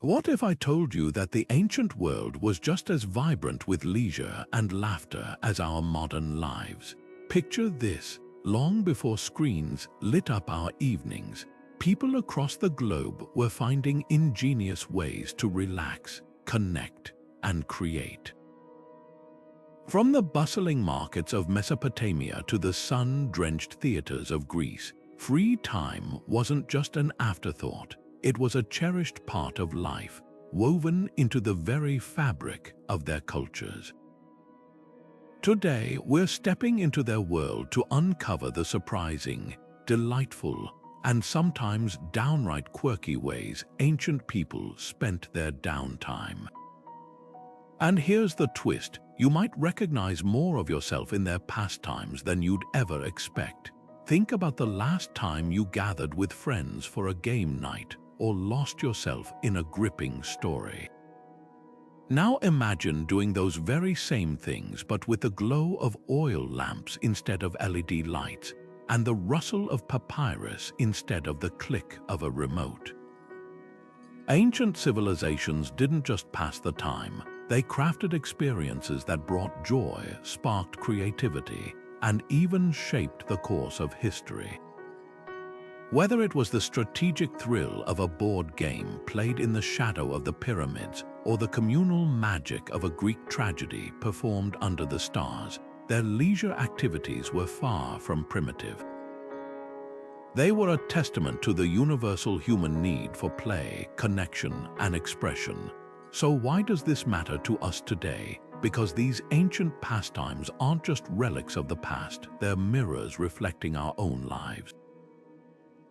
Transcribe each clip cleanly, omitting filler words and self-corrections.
What if I told you that the ancient world was just as vibrant with leisure and laughter as our modern lives? Picture this: long before screens lit up our evenings, people across the globe were finding ingenious ways to relax, connect, and create. From the bustling markets of Mesopotamia to the sun-drenched theaters of Greece, free time wasn't just an afterthought. It was a cherished part of life, woven into the very fabric of their cultures. Today, we're stepping into their world to uncover the surprising, delightful, and sometimes downright quirky ways ancient people spent their downtime. And here's the twist: you might recognize more of yourself in their pastimes than you'd ever expect. Think about the last time you gathered with friends for a game night or lost yourself in a gripping story. Now imagine doing those very same things but with the glow of oil lamps instead of LED lights, and the rustle of papyrus instead of the click of a remote. Ancient civilizations didn't just pass the time, they crafted experiences that brought joy, sparked creativity, and even shaped the course of history. Whether it was the strategic thrill of a board game played in the shadow of the pyramids or the communal magic of a Greek tragedy performed under the stars, their leisure activities were far from primitive. They were a testament to the universal human need for play, connection, and expression. So why does this matter to us today? Because these ancient pastimes aren't just relics of the past, they're mirrors reflecting our own lives.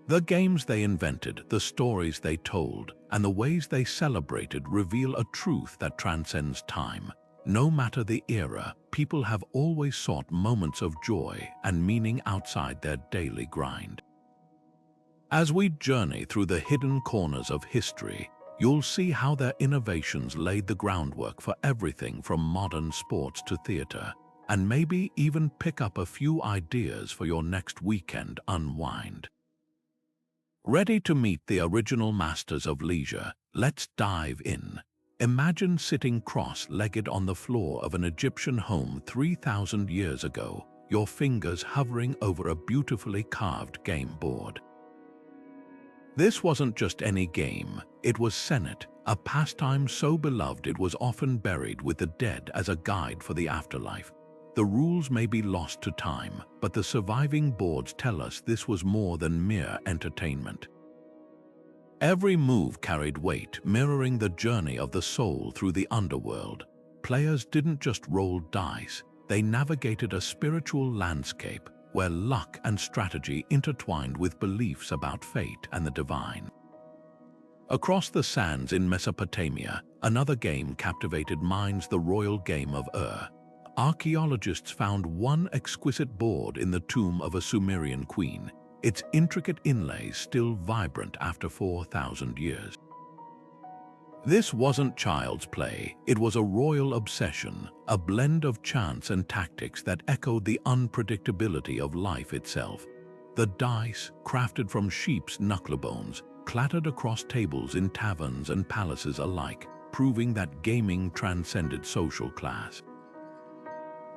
The games they invented, the stories they told, and the ways they celebrated reveal a truth that transcends time. No matter the era, people have always sought moments of joy and meaning outside their daily grind. As we journey through the hidden corners of history, you'll see how their innovations laid the groundwork for everything from modern sports to theater, and maybe even pick up a few ideas for your next weekend unwind. Ready to meet the original masters of leisure? Let's dive in. Imagine sitting cross-legged on the floor of an Egyptian home 3,000 years ago, your fingers hovering over a beautifully carved game board. This wasn't just any game, it was Senet, a pastime so beloved it was often buried with the dead as a guide for the afterlife. The rules may be lost to time, but the surviving boards tell us this was more than mere entertainment. Every move carried weight, mirroring the journey of the soul through the underworld. Players didn't just roll dice, they navigated a spiritual landscape where luck and strategy intertwined with beliefs about fate and the divine. Across the sands in Mesopotamia, another game captivated minds: the royal game of Archaeologists found one exquisite board in the tomb of a Sumerian queen, its intricate inlays still vibrant after 4,000 years. This wasn't child's play, it was a royal obsession, a blend of chance and tactics that echoed the unpredictability of life itself. The dice, crafted from sheep's knuckle bones, clattered across tables in taverns and palaces alike, proving that gaming transcended social class.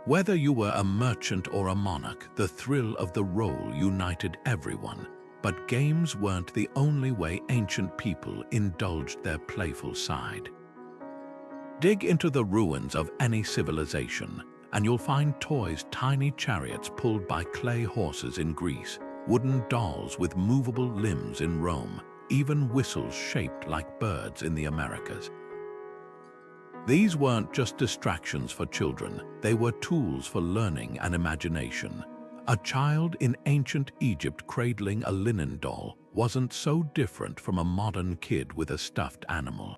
Whether you were a merchant or a monarch, the thrill of the roll united everyone. But games weren't the only way ancient people indulged their playful side. Dig into the ruins of any civilization, and you'll find toys: tiny chariots pulled by clay horses in Greece, wooden dolls with movable limbs in Rome, even whistles shaped like birds in the Americas. These weren't just distractions for children, they were tools for learning and imagination. A child in ancient Egypt cradling a linen doll wasn't so different from a modern kid with a stuffed animal.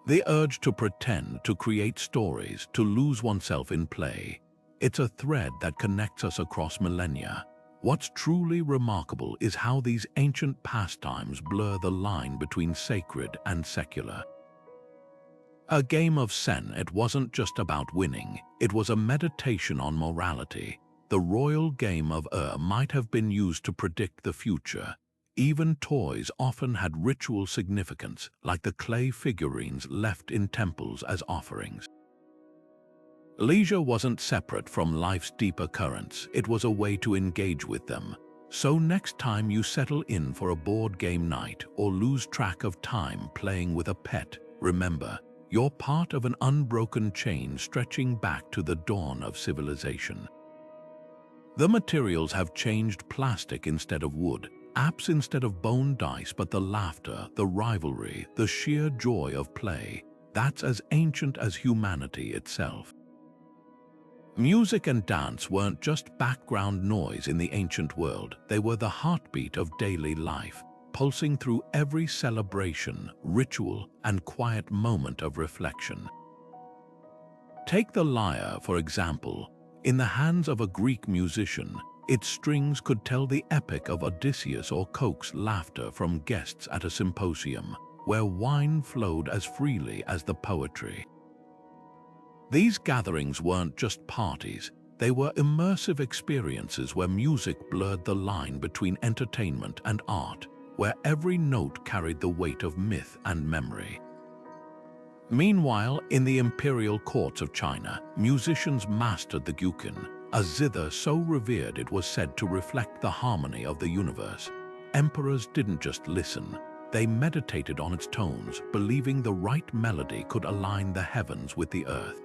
The urge to pretend, to create stories, to lose oneself in play, it's a thread that connects us across millennia. What's truly remarkable is how these ancient pastimes blur the line between sacred and secular. A game of Senet wasn't just about winning, it was a meditation on morality. The royal game of might have been used to predict the future. Even toys often had ritual significance, like the clay figurines left in temples as offerings. Leisure wasn't separate from life's deeper currents, it was a way to engage with them. So next time you settle in for a board game night or lose track of time playing with a pet, remember, you're part of an unbroken chain stretching back to the dawn of civilization. The materials have changed: plastic instead of wood, apps instead of bone dice, but the laughter, the rivalry, the sheer joy of play, that's as ancient as humanity itself. Music and dance weren't just background noise in the ancient world, they were the heartbeat of daily life, pulsing through every celebration, ritual, and quiet moment of reflection. Take the lyre, for example. In the hands of a Greek musician, its strings could tell the epic of Odysseus or coax laughter from guests at a symposium, where wine flowed as freely as the poetry. These gatherings weren't just parties, they were immersive experiences where music blurred the line between entertainment and art, where every note carried the weight of myth and memory. Meanwhile, in the imperial courts of China, musicians mastered the gyukin, a zither so revered it was said to reflect the harmony of the universe. Emperors didn't just listen, they meditated on its tones, believing the right melody could align the heavens with the earth.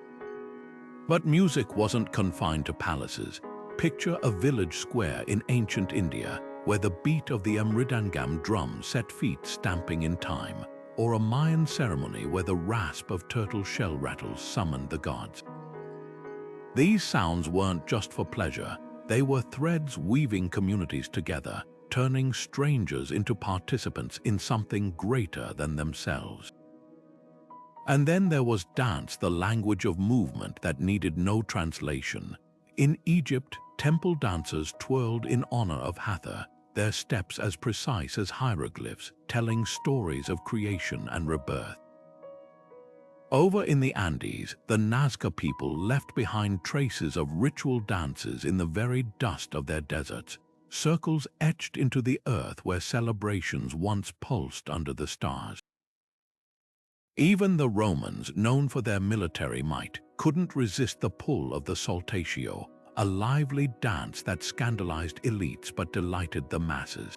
But music wasn't confined to palaces. Picture a village square in ancient India, where the beat of the mridangam drum set feet stamping in time, or a Mayan ceremony where the rasp of turtle shell rattles summoned the gods. These sounds weren't just for pleasure, they were threads weaving communities together, turning strangers into participants in something greater than themselves. And then there was dance, the language of movement that needed no translation. In Egypt, temple dancers twirled in honor of Hathor, their steps as precise as hieroglyphs, telling stories of creation and rebirth. Over in the Andes, the Nazca people left behind traces of ritual dances in the very dust of their deserts, circles etched into the earth where celebrations once pulsed under the stars. Even the Romans, known for their military might, couldn't resist the pull of the saltatio, a lively dance that scandalized elites but delighted the masses.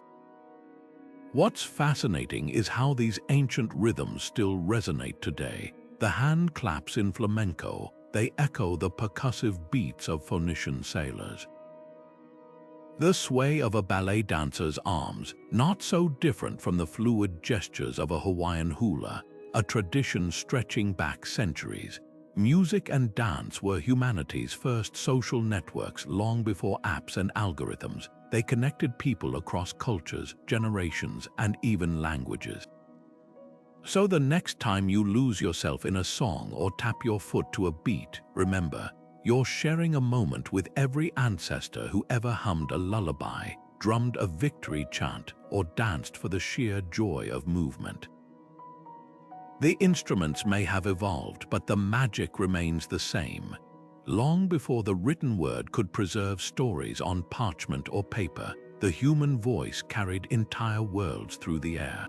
What's fascinating is how these ancient rhythms still resonate today. The hand claps in flamenco, they echo the percussive beats of Phoenician sailors. The sway of a ballet dancer's arms, not so different from the fluid gestures of a Hawaiian hula, a tradition stretching back centuries. Music and dance were humanity's first social networks long before apps and algorithms. They connected people across cultures, generations, and even languages. So the next time you lose yourself in a song or tap your foot to a beat, remember, you're sharing a moment with every ancestor who ever hummed a lullaby, drummed a victory chant, or danced for the sheer joy of movement. The instruments may have evolved, but the magic remains the same. Long before the written word could preserve stories on parchment or paper, the human voice carried entire worlds through the air.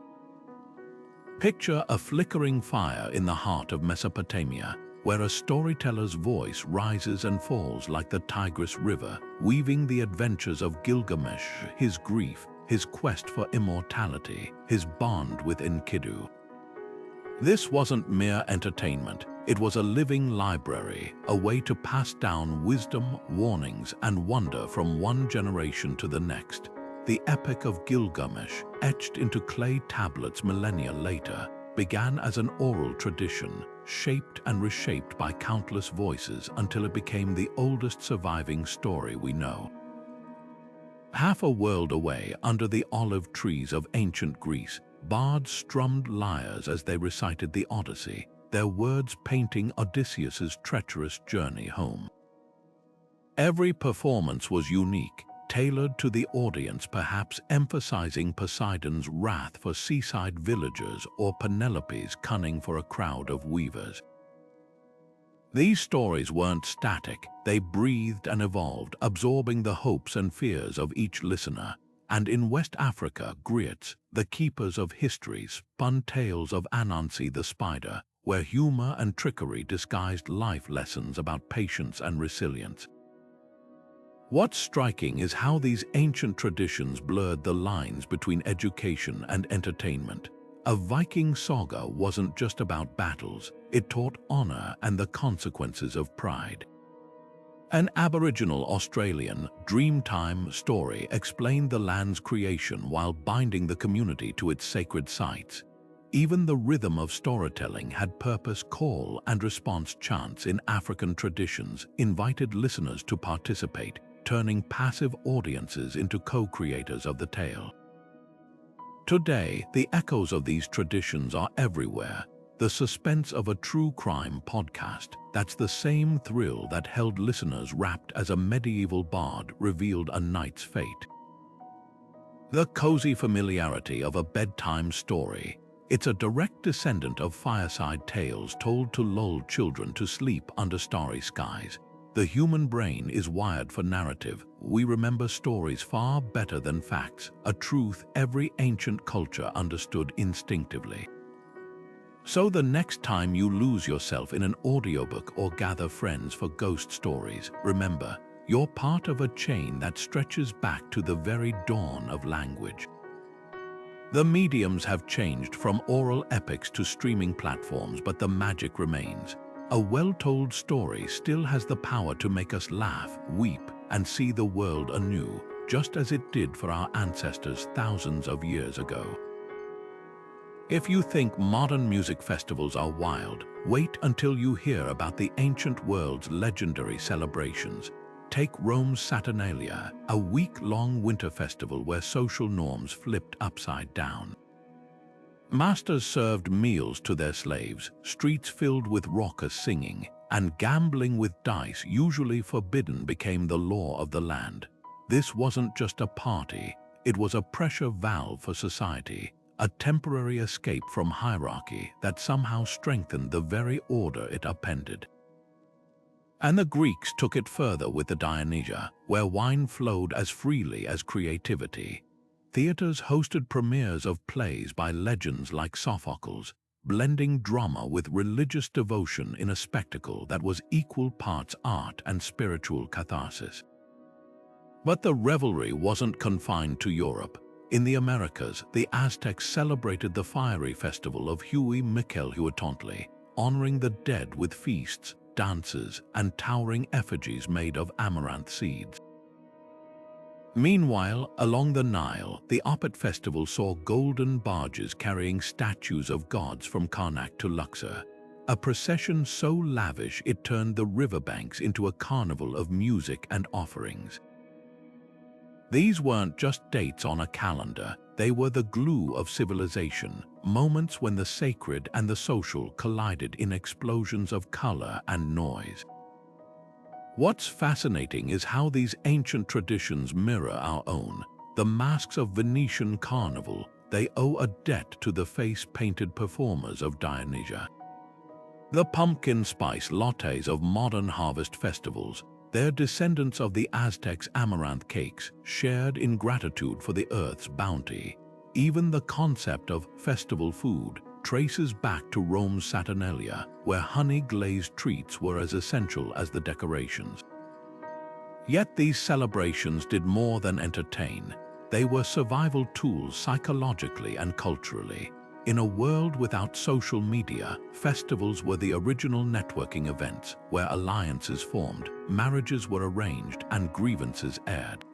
Picture a flickering fire in the heart of Mesopotamia, where a storyteller's voice rises and falls like the Tigris River, weaving the adventures of Gilgamesh, his grief, his quest for immortality, his bond with Enkidu. This wasn't mere entertainment, it was a living library, a way to pass down wisdom, warnings, and wonder from one generation to the next. The Epic of Gilgamesh, etched into clay tablets millennia later, began as an oral tradition, shaped and reshaped by countless voices until it became the oldest surviving story we know. Half a world away, under the olive trees of ancient Greece, bards strummed lyres as they recited the Odyssey, their words painting Odysseus's treacherous journey home. Every performance was unique, tailored to the audience, perhaps emphasizing Poseidon's wrath for seaside villagers or Penelope's cunning for a crowd of weavers. These stories weren't static, they breathed and evolved, absorbing the hopes and fears of each listener. and in West Africa, griots, the keepers of histories, spun tales of Anansi the spider, where humor and trickery disguised life lessons about patience and resilience. What's striking is how these ancient traditions blurred the lines between education and entertainment. A Viking saga wasn't just about battles, it taught honor and the consequences of pride. An Aboriginal Australian Dreamtime story explained the land's creation while binding the community to its sacred sites. Even the rhythm of storytelling had purpose. Call and response chants in African traditions invited listeners to participate, turning passive audiences into co-creators of the tale. Today, the echoes of these traditions are everywhere. The suspense of a true crime podcast, that's the same thrill that held listeners rapt as a medieval bard revealed a knight's fate. The cozy familiarity of a bedtime story. It's a direct descendant of fireside tales told to lull children to sleep under starry skies. The human brain is wired for narrative. We remember stories far better than facts, a truth every ancient culture understood instinctively. So the next time you lose yourself in an audiobook or gather friends for ghost stories, remember, you're part of a chain that stretches back to the very dawn of language. The mediums have changed from oral epics to streaming platforms, but the magic remains. A well-told story still has the power to make us laugh, weep, and see the world anew, just as it did for our ancestors thousands of years ago. If you think modern music festivals are wild, wait until you hear about the ancient world's legendary celebrations. Take Rome's Saturnalia, a week-long winter festival where social norms flipped upside down. Masters served meals to their slaves, streets filled with raucous singing, and gambling with dice, usually forbidden, became the law of the land. This wasn't just a party, it was a pressure valve for society, a temporary escape from hierarchy that somehow strengthened the very order it upended. And the Greeks took it further with the Dionysia, where wine flowed as freely as creativity. Theaters hosted premieres of plays by legends like Sophocles, blending drama with religious devotion in a spectacle that was equal parts art and spiritual catharsis. But the revelry wasn't confined to Europe. In the Americas, the Aztecs celebrated the fiery festival of Huitzilopochtli, honoring the dead with feasts, dances, and towering effigies made of amaranth seeds. Meanwhile, along the Nile, the Opet festival saw golden barges carrying statues of gods from Karnak to Luxor, a procession so lavish it turned the riverbanks into a carnival of music and offerings. These weren't just dates on a calendar, they were the glue of civilization, moments when the sacred and the social collided in explosions of color and noise. What's fascinating is how these ancient traditions mirror our own. The masks of Venetian carnival, they owe a debt to the face-painted performers of Dionysia. The pumpkin spice lattes of modern harvest festivals, they're descendants of the Aztecs' amaranth cakes, shared in gratitude for the earth's bounty. Even the concept of festival food traces back to Rome's Saturnalia, where honey-glazed treats were as essential as the decorations. Yet these celebrations did more than entertain. They were survival tools psychologically and culturally. In a world without social media, festivals were the original networking events where alliances formed, marriages were arranged, and grievances aired.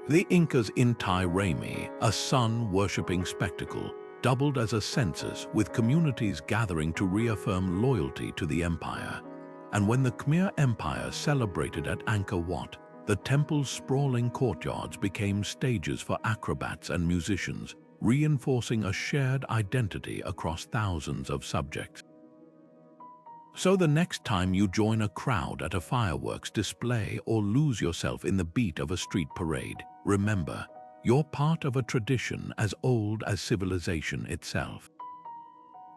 The Incas' Inti Raymi, a sun-worshipping spectacle, doubled as a census, with communities gathering to reaffirm loyalty to the empire. And when the Khmer Empire celebrated at Angkor Wat, the temple's sprawling courtyards became stages for acrobats and musicians, reinforcing a shared identity across thousands of subjects. So the next time you join a crowd at a fireworks display or lose yourself in the beat of a street parade, remember, you're part of a tradition as old as civilization itself.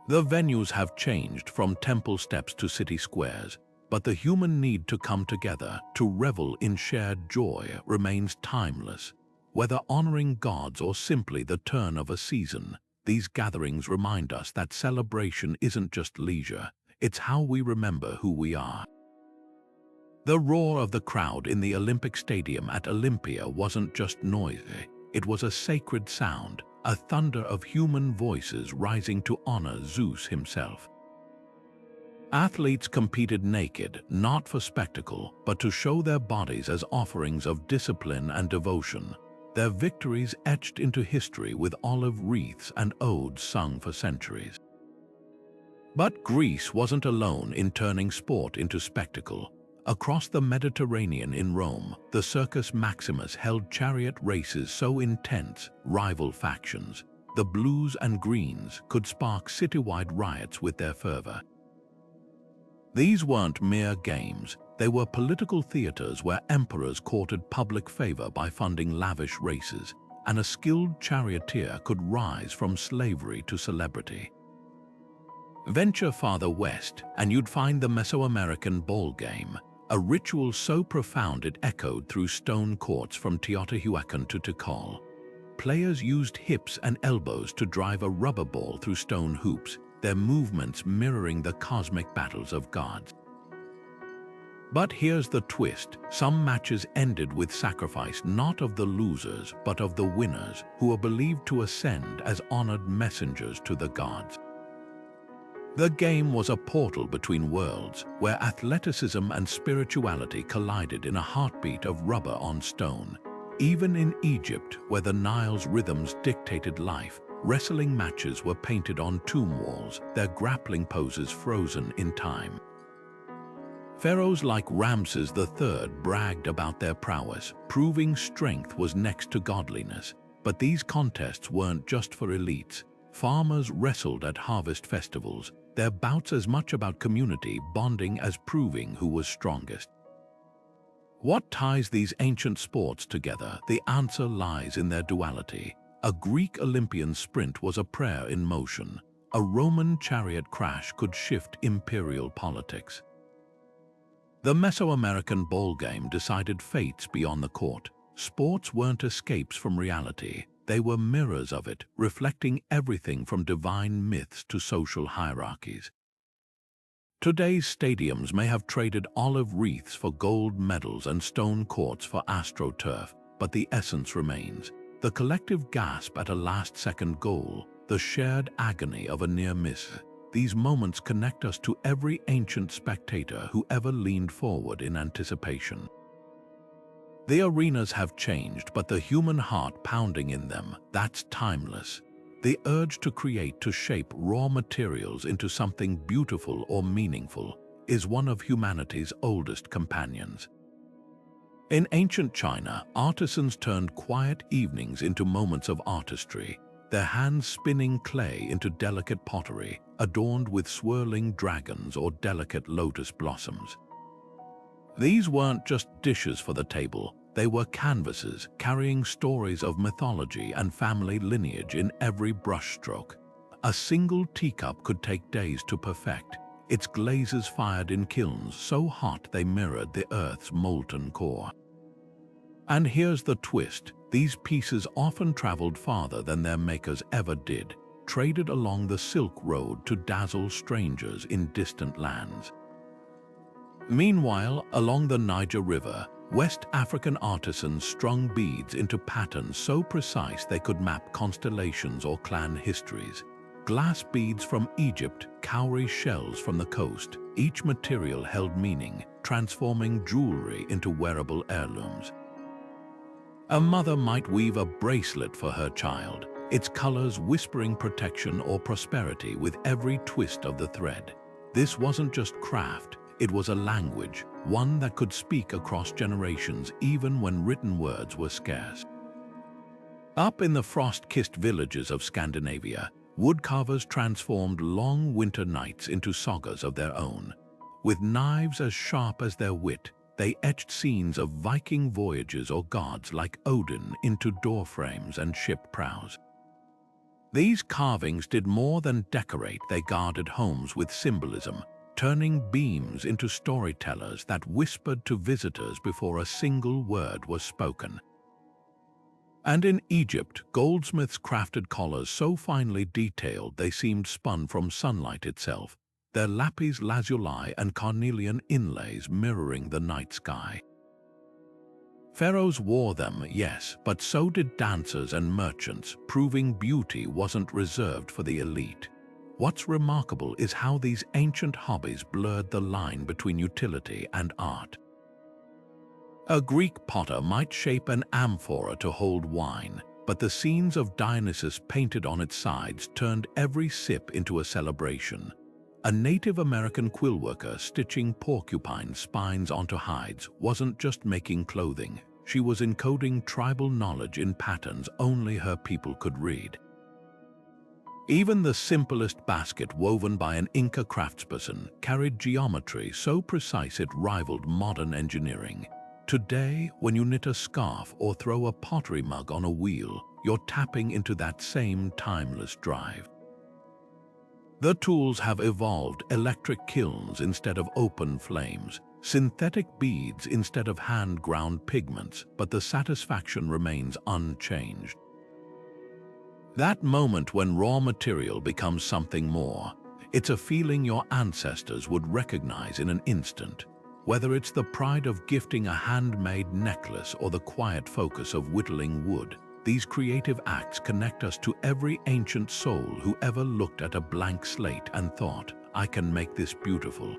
The venues have changed from temple steps to city squares, but the human need to come together, to revel in shared joy, remains timeless. Whether honoring gods or simply the turn of a season, these gatherings remind us that celebration isn't just leisure, it's how we remember who we are. The roar of the crowd in the Olympic Stadium at Olympia wasn't just noisy, it was a sacred sound, a thunder of human voices rising to honor Zeus himself. Athletes competed naked, not for spectacle, but to show their bodies as offerings of discipline and devotion. Their victories etched into history with olive wreaths and odes sung for centuries. But Greece wasn't alone in turning sport into spectacle. Across the Mediterranean in Rome, the Circus Maximus held chariot races so intense, rival factions, the blues and greens, could spark citywide riots with their fervor. These weren't mere games, they were political theaters where emperors courted public favor by funding lavish races, and a skilled charioteer could rise from slavery to celebrity. Venture farther west, and you'd find the Mesoamerican ball game, a ritual so profound it echoed through stone courts from Teotihuacan to Tikal. Players used hips and elbows to drive a rubber ball through stone hoops, their movements mirroring the cosmic battles of gods. But here's the twist, some matches ended with sacrifice not of the losers but of the winners, who are believed to ascend as honored messengers to the gods. The game was a portal between worlds, where athleticism and spirituality collided in a heartbeat of rubber on stone. Even in Egypt, where the Nile's rhythms dictated life, wrestling matches were painted on tomb walls, their grappling poses frozen in time. Pharaohs like Ramses III bragged about their prowess, proving strength was next to godliness. But these contests weren't just for elites. Farmers wrestled at harvest festivals, their bouts as much about community bonding as proving who was strongest. What ties these ancient sports together? The answer lies in their duality. A Greek Olympian sprint was a prayer in motion. A Roman chariot crash could shift imperial politics. The Mesoamerican ball game decided fates beyond the court. Sports weren't escapes from reality. They were mirrors of it, reflecting everything from divine myths to social hierarchies. Today's stadiums may have traded olive wreaths for gold medals and stone courts for astroturf, but the essence remains. The collective gasp at a last-second goal, the shared agony of a near miss. These moments connect us to every ancient spectator who ever leaned forward in anticipation. The arenas have changed, but the human heart pounding in them, that's timeless. The urge to create, to shape raw materials into something beautiful or meaningful, is one of humanity's oldest companions. In ancient China, artisans turned quiet evenings into moments of artistry, their hands spinning clay into delicate pottery, adorned with swirling dragons or delicate lotus blossoms. These weren't just dishes for the table, they were canvases carrying stories of mythology and family lineage in every brushstroke. A single teacup could take days to perfect, its glazes fired in kilns so hot they mirrored the earth's molten core. And here's the twist, these pieces often traveled farther than their makers ever did, traded along the Silk Road to dazzle strangers in distant lands. Meanwhile, along the Niger River, West African artisans strung beads into patterns so precise they could map constellations or clan histories. Glass beads from Egypt, cowrie shells from the coast, each material held meaning, transforming jewelry into wearable heirlooms. A mother might weave a bracelet for her child, its colors whispering protection or prosperity with every twist of the thread. This wasn't just craft, it was a language, one that could speak across generations even when written words were scarce. Up in the frost-kissed villages of Scandinavia, woodcarvers transformed long winter nights into sagas of their own. With knives as sharp as their wit, they etched scenes of Viking voyages or gods like Odin into doorframes and ship prows. These carvings did more than decorate, they guarded homes with symbolism, turning beams into storytellers that whispered to visitors before a single word was spoken. And in Egypt, goldsmiths crafted collars so finely detailed they seemed spun from sunlight itself, their lapis lazuli and carnelian inlays mirroring the night sky. Pharaohs wore them, yes, but so did dancers and merchants, proving beauty wasn't reserved for the elite. What's remarkable is how these ancient hobbies blurred the line between utility and art. A Greek potter might shape an amphora to hold wine, but the scenes of Dionysus painted on its sides turned every sip into a celebration. A Native American quillworker stitching porcupine spines onto hides wasn't just making clothing, she was encoding tribal knowledge in patterns only her people could read. Even the simplest basket woven by an Inca craftsperson carried geometry so precise it rivaled modern engineering. Today, when you knit a scarf or throw a pottery mug on a wheel, you're tapping into that same timeless drive. The tools have evolved: electric kilns instead of open flames, synthetic beads instead of hand-ground pigments, but the satisfaction remains unchanged. That moment when raw material becomes something more, it's a feeling your ancestors would recognize in an instant. Whether it's the pride of gifting a handmade necklace or the quiet focus of whittling wood, these creative acts connect us to every ancient soul who ever looked at a blank slate and thought, "I can make this beautiful."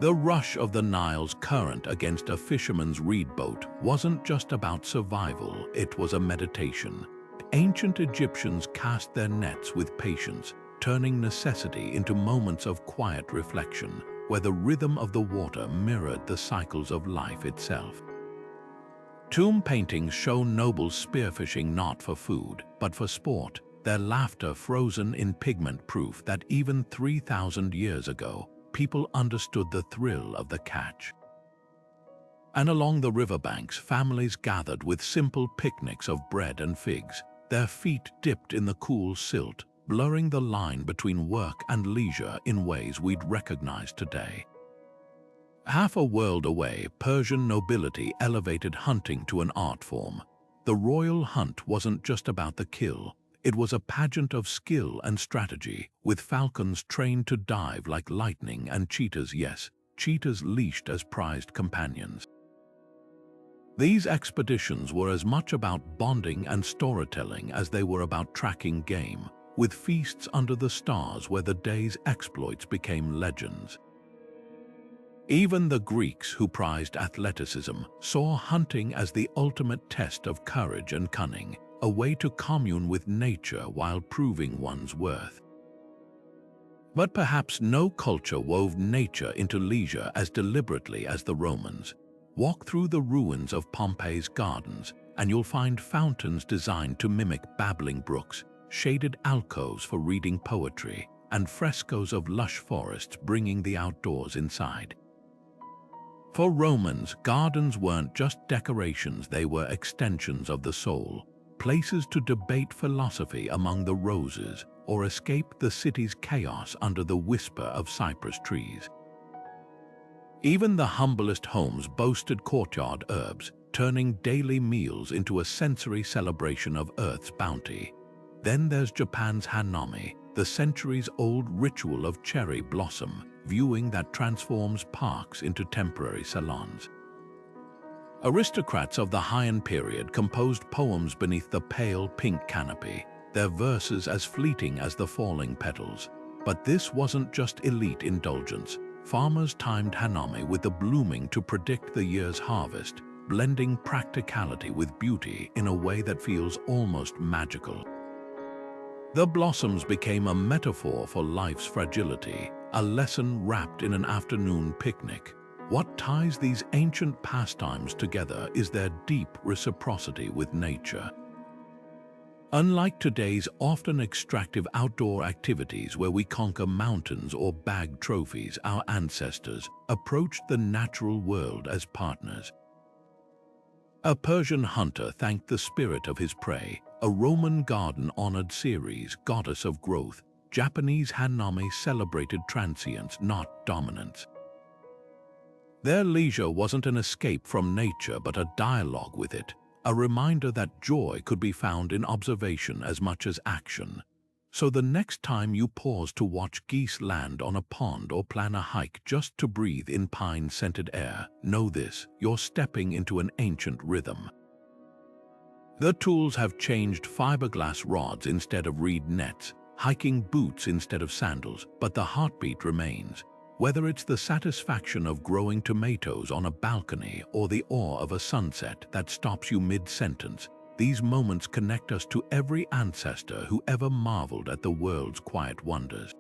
The rush of the Nile's current against a fisherman's reed boat wasn't just about survival, it was a meditation. Ancient Egyptians cast their nets with patience, turning necessity into moments of quiet reflection, where the rhythm of the water mirrored the cycles of life itself. Tomb paintings show nobles spearfishing not for food, but for sport, their laughter frozen in pigment, proof that even 3,000 years ago, people understood the thrill of the catch. And along the riverbanks, families gathered with simple picnics of bread and figs, their feet dipped in the cool silt, blurring the line between work and leisure in ways we'd recognize today. Half a world away, Persian nobility elevated hunting to an art form. The royal hunt wasn't just about the kill, it was a pageant of skill and strategy, with falcons trained to dive like lightning and cheetahs, yes, cheetahs leashed as prized companions. These expeditions were as much about bonding and storytelling as they were about tracking game, with feasts under the stars where the day's exploits became legends. Even the Greeks, who prized athleticism, saw hunting as the ultimate test of courage and cunning, a way to commune with nature while proving one's worth. But perhaps no culture wove nature into leisure as deliberately as the Romans. Walk through the ruins of Pompeii's gardens, and you'll find fountains designed to mimic babbling brooks, shaded alcoves for reading poetry, and frescoes of lush forests bringing the outdoors inside. For Romans, gardens weren't just decorations, they were extensions of the soul, places to debate philosophy among the roses or escape the city's chaos under the whisper of cypress trees. Even the humblest homes boasted courtyard herbs, turning daily meals into a sensory celebration of Earth's bounty. Then there's Japan's hanami, the centuries-old ritual of cherry blossom viewing that transforms parks into temporary salons. Aristocrats of the Heian period composed poems beneath the pale pink canopy, their verses as fleeting as the falling petals. But this wasn't just elite indulgence. Farmers timed hanami with the blooming to predict the year's harvest, blending practicality with beauty in a way that feels almost magical. The blossoms became a metaphor for life's fragility, a lesson wrapped in an afternoon picnic. What ties these ancient pastimes together is their deep reciprocity with nature. Unlike today's often extractive outdoor activities where we conquer mountains or bag trophies, our ancestors approached the natural world as partners. A Persian hunter thanked the spirit of his prey, a Roman garden honored Ceres, goddess of growth. Japanese hanami celebrated transience, not dominance. Their leisure wasn't an escape from nature but a dialogue with it, a reminder that joy could be found in observation as much as action. So the next time you pause to watch geese land on a pond or plan a hike just to breathe in pine-scented air, know this: you're stepping into an ancient rhythm. The tools have changed: fiberglass rods instead of reed nets, hiking boots instead of sandals, but the heartbeat remains. Whether it's the satisfaction of growing tomatoes on a balcony or the awe of a sunset that stops you mid-sentence, these moments connect us to every ancestor who ever marveled at the world's quiet wonders.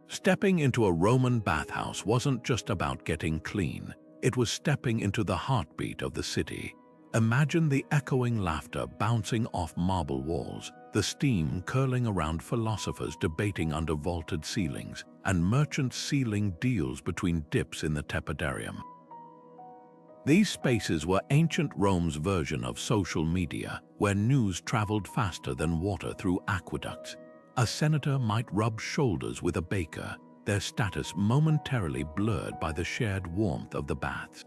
Stepping into a Roman bathhouse wasn't just about getting clean, it was stepping into the heartbeat of the city. Imagine the echoing laughter bouncing off marble walls, the steam curling around philosophers debating under vaulted ceilings, and merchants sealing deals between dips in the tepidarium. These spaces were ancient Rome's version of social media, where news traveled faster than water through aqueducts. A senator might rub shoulders with a baker, their status momentarily blurred by the shared warmth of the baths.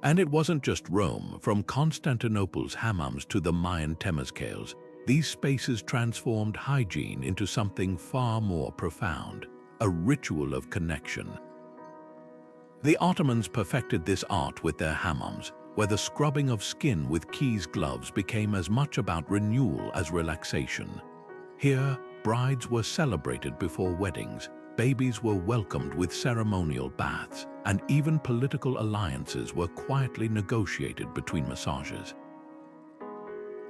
And it wasn't just Rome. From Constantinople's hammams to the Mayan temazcales, these spaces transformed hygiene into something far more profound, a ritual of connection. The Ottomans perfected this art with their hammams, where the scrubbing of skin with keys gloves became as much about renewal as relaxation. Here, brides were celebrated before weddings, babies were welcomed with ceremonial baths, and even political alliances were quietly negotiated between massages.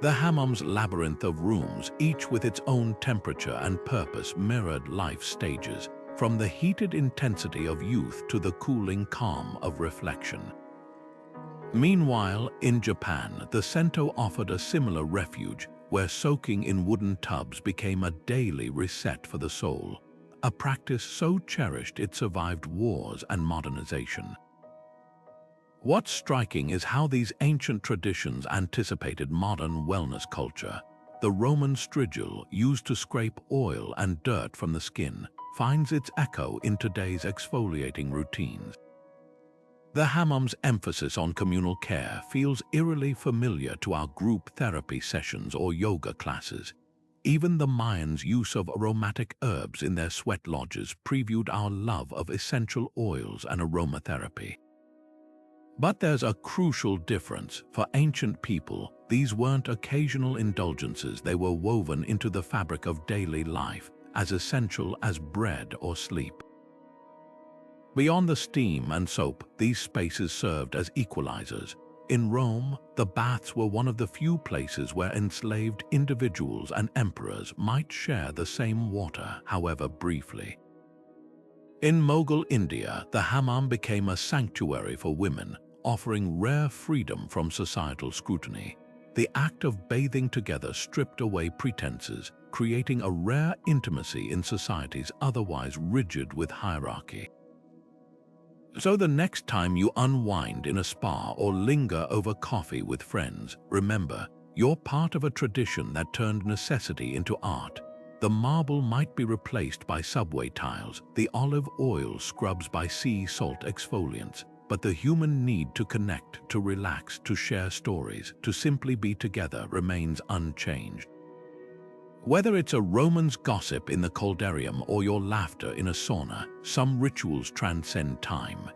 The hammam's labyrinth of rooms, each with its own temperature and purpose, mirrored life's stages, from the heated intensity of youth to the cooling calm of reflection. Meanwhile, in Japan, the Sento offered a similar refuge, where soaking in wooden tubs became a daily reset for the soul, a practice so cherished it survived wars and modernization. What's striking is how these ancient traditions anticipated modern wellness culture. The Roman strigil, used to scrape oil and dirt from the skin, finds its echo in today's exfoliating routines. The hammam's emphasis on communal care feels eerily familiar to our group therapy sessions or yoga classes. Even the Mayans' use of aromatic herbs in their sweat lodges previewed our love of essential oils and aromatherapy. But there's a crucial difference. For ancient people, these weren't occasional indulgences, they were woven into the fabric of daily life, as essential as bread or sleep. Beyond the steam and soap, these spaces served as equalizers. In Rome, the baths were one of the few places where enslaved individuals and emperors might share the same water, however briefly. In Mughal India, the hammam became a sanctuary for women, offering rare freedom from societal scrutiny. The act of bathing together stripped away pretenses, creating a rare intimacy in societies otherwise rigid with hierarchy. So the next time you unwind in a spa or linger over coffee with friends, remember, you're part of a tradition that turned necessity into art. The marble might be replaced by subway tiles, the olive oil scrubs by sea salt exfoliants, but the human need to connect, to relax, to share stories, to simply be together remains unchanged. Whether it's a Roman's gossip in the caldarium or your laughter in a sauna, some rituals transcend time.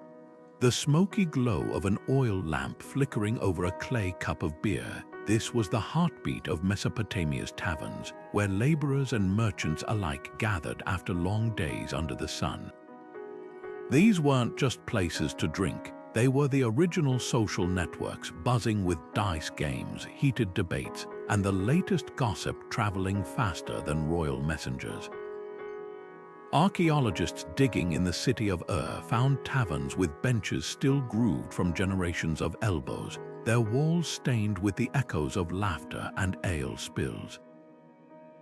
The smoky glow of an oil lamp flickering over a clay cup of beer, this was the heartbeat of Mesopotamia's taverns, where laborers and merchants alike gathered after long days under the sun. These weren't just places to drink, they were the original social networks, buzzing with dice games, heated debates, and the latest gossip traveling faster than royal messengers. Archaeologists digging in the city of found taverns with benches still grooved from generations of elbows, their walls stained with the echoes of laughter and ale spills.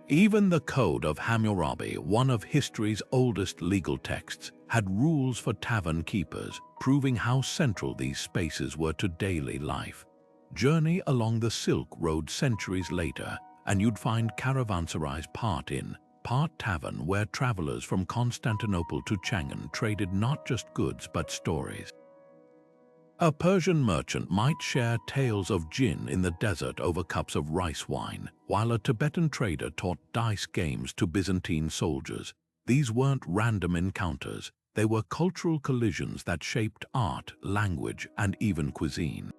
Even the Code of Hammurabi, one of history's oldest legal texts, had rules for tavern keepers, proving how central these spaces were to daily life. Journey along the Silk Road centuries later, and you'd find caravanserais part inn, part tavern, where travelers from Constantinople to Chang'an traded not just goods but stories. A Persian merchant might share tales of jinn in the desert over cups of rice wine, while a Tibetan trader taught dice games to Byzantine soldiers. These weren't random encounters, they were cultural collisions that shaped art, language, and even cuisine.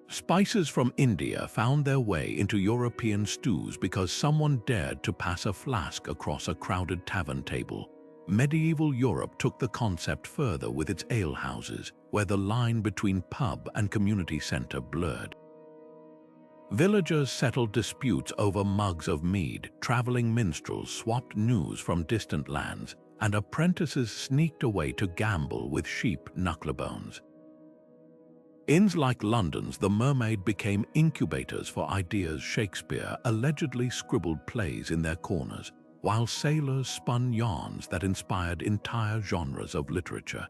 Spices from India found their way into European stews because someone dared to pass a flask across a crowded tavern table. Medieval Europe took the concept further with its alehouses, where the line between pub and community center blurred. Villagers settled disputes over mugs of mead, traveling minstrels swapped news from distant lands, and apprentices sneaked away to gamble with sheep knucklebones. Inns like London's The Mermaid became incubators for ideas. Shakespeare allegedly scribbled plays in their corners, while sailors spun yarns that inspired entire genres of literature.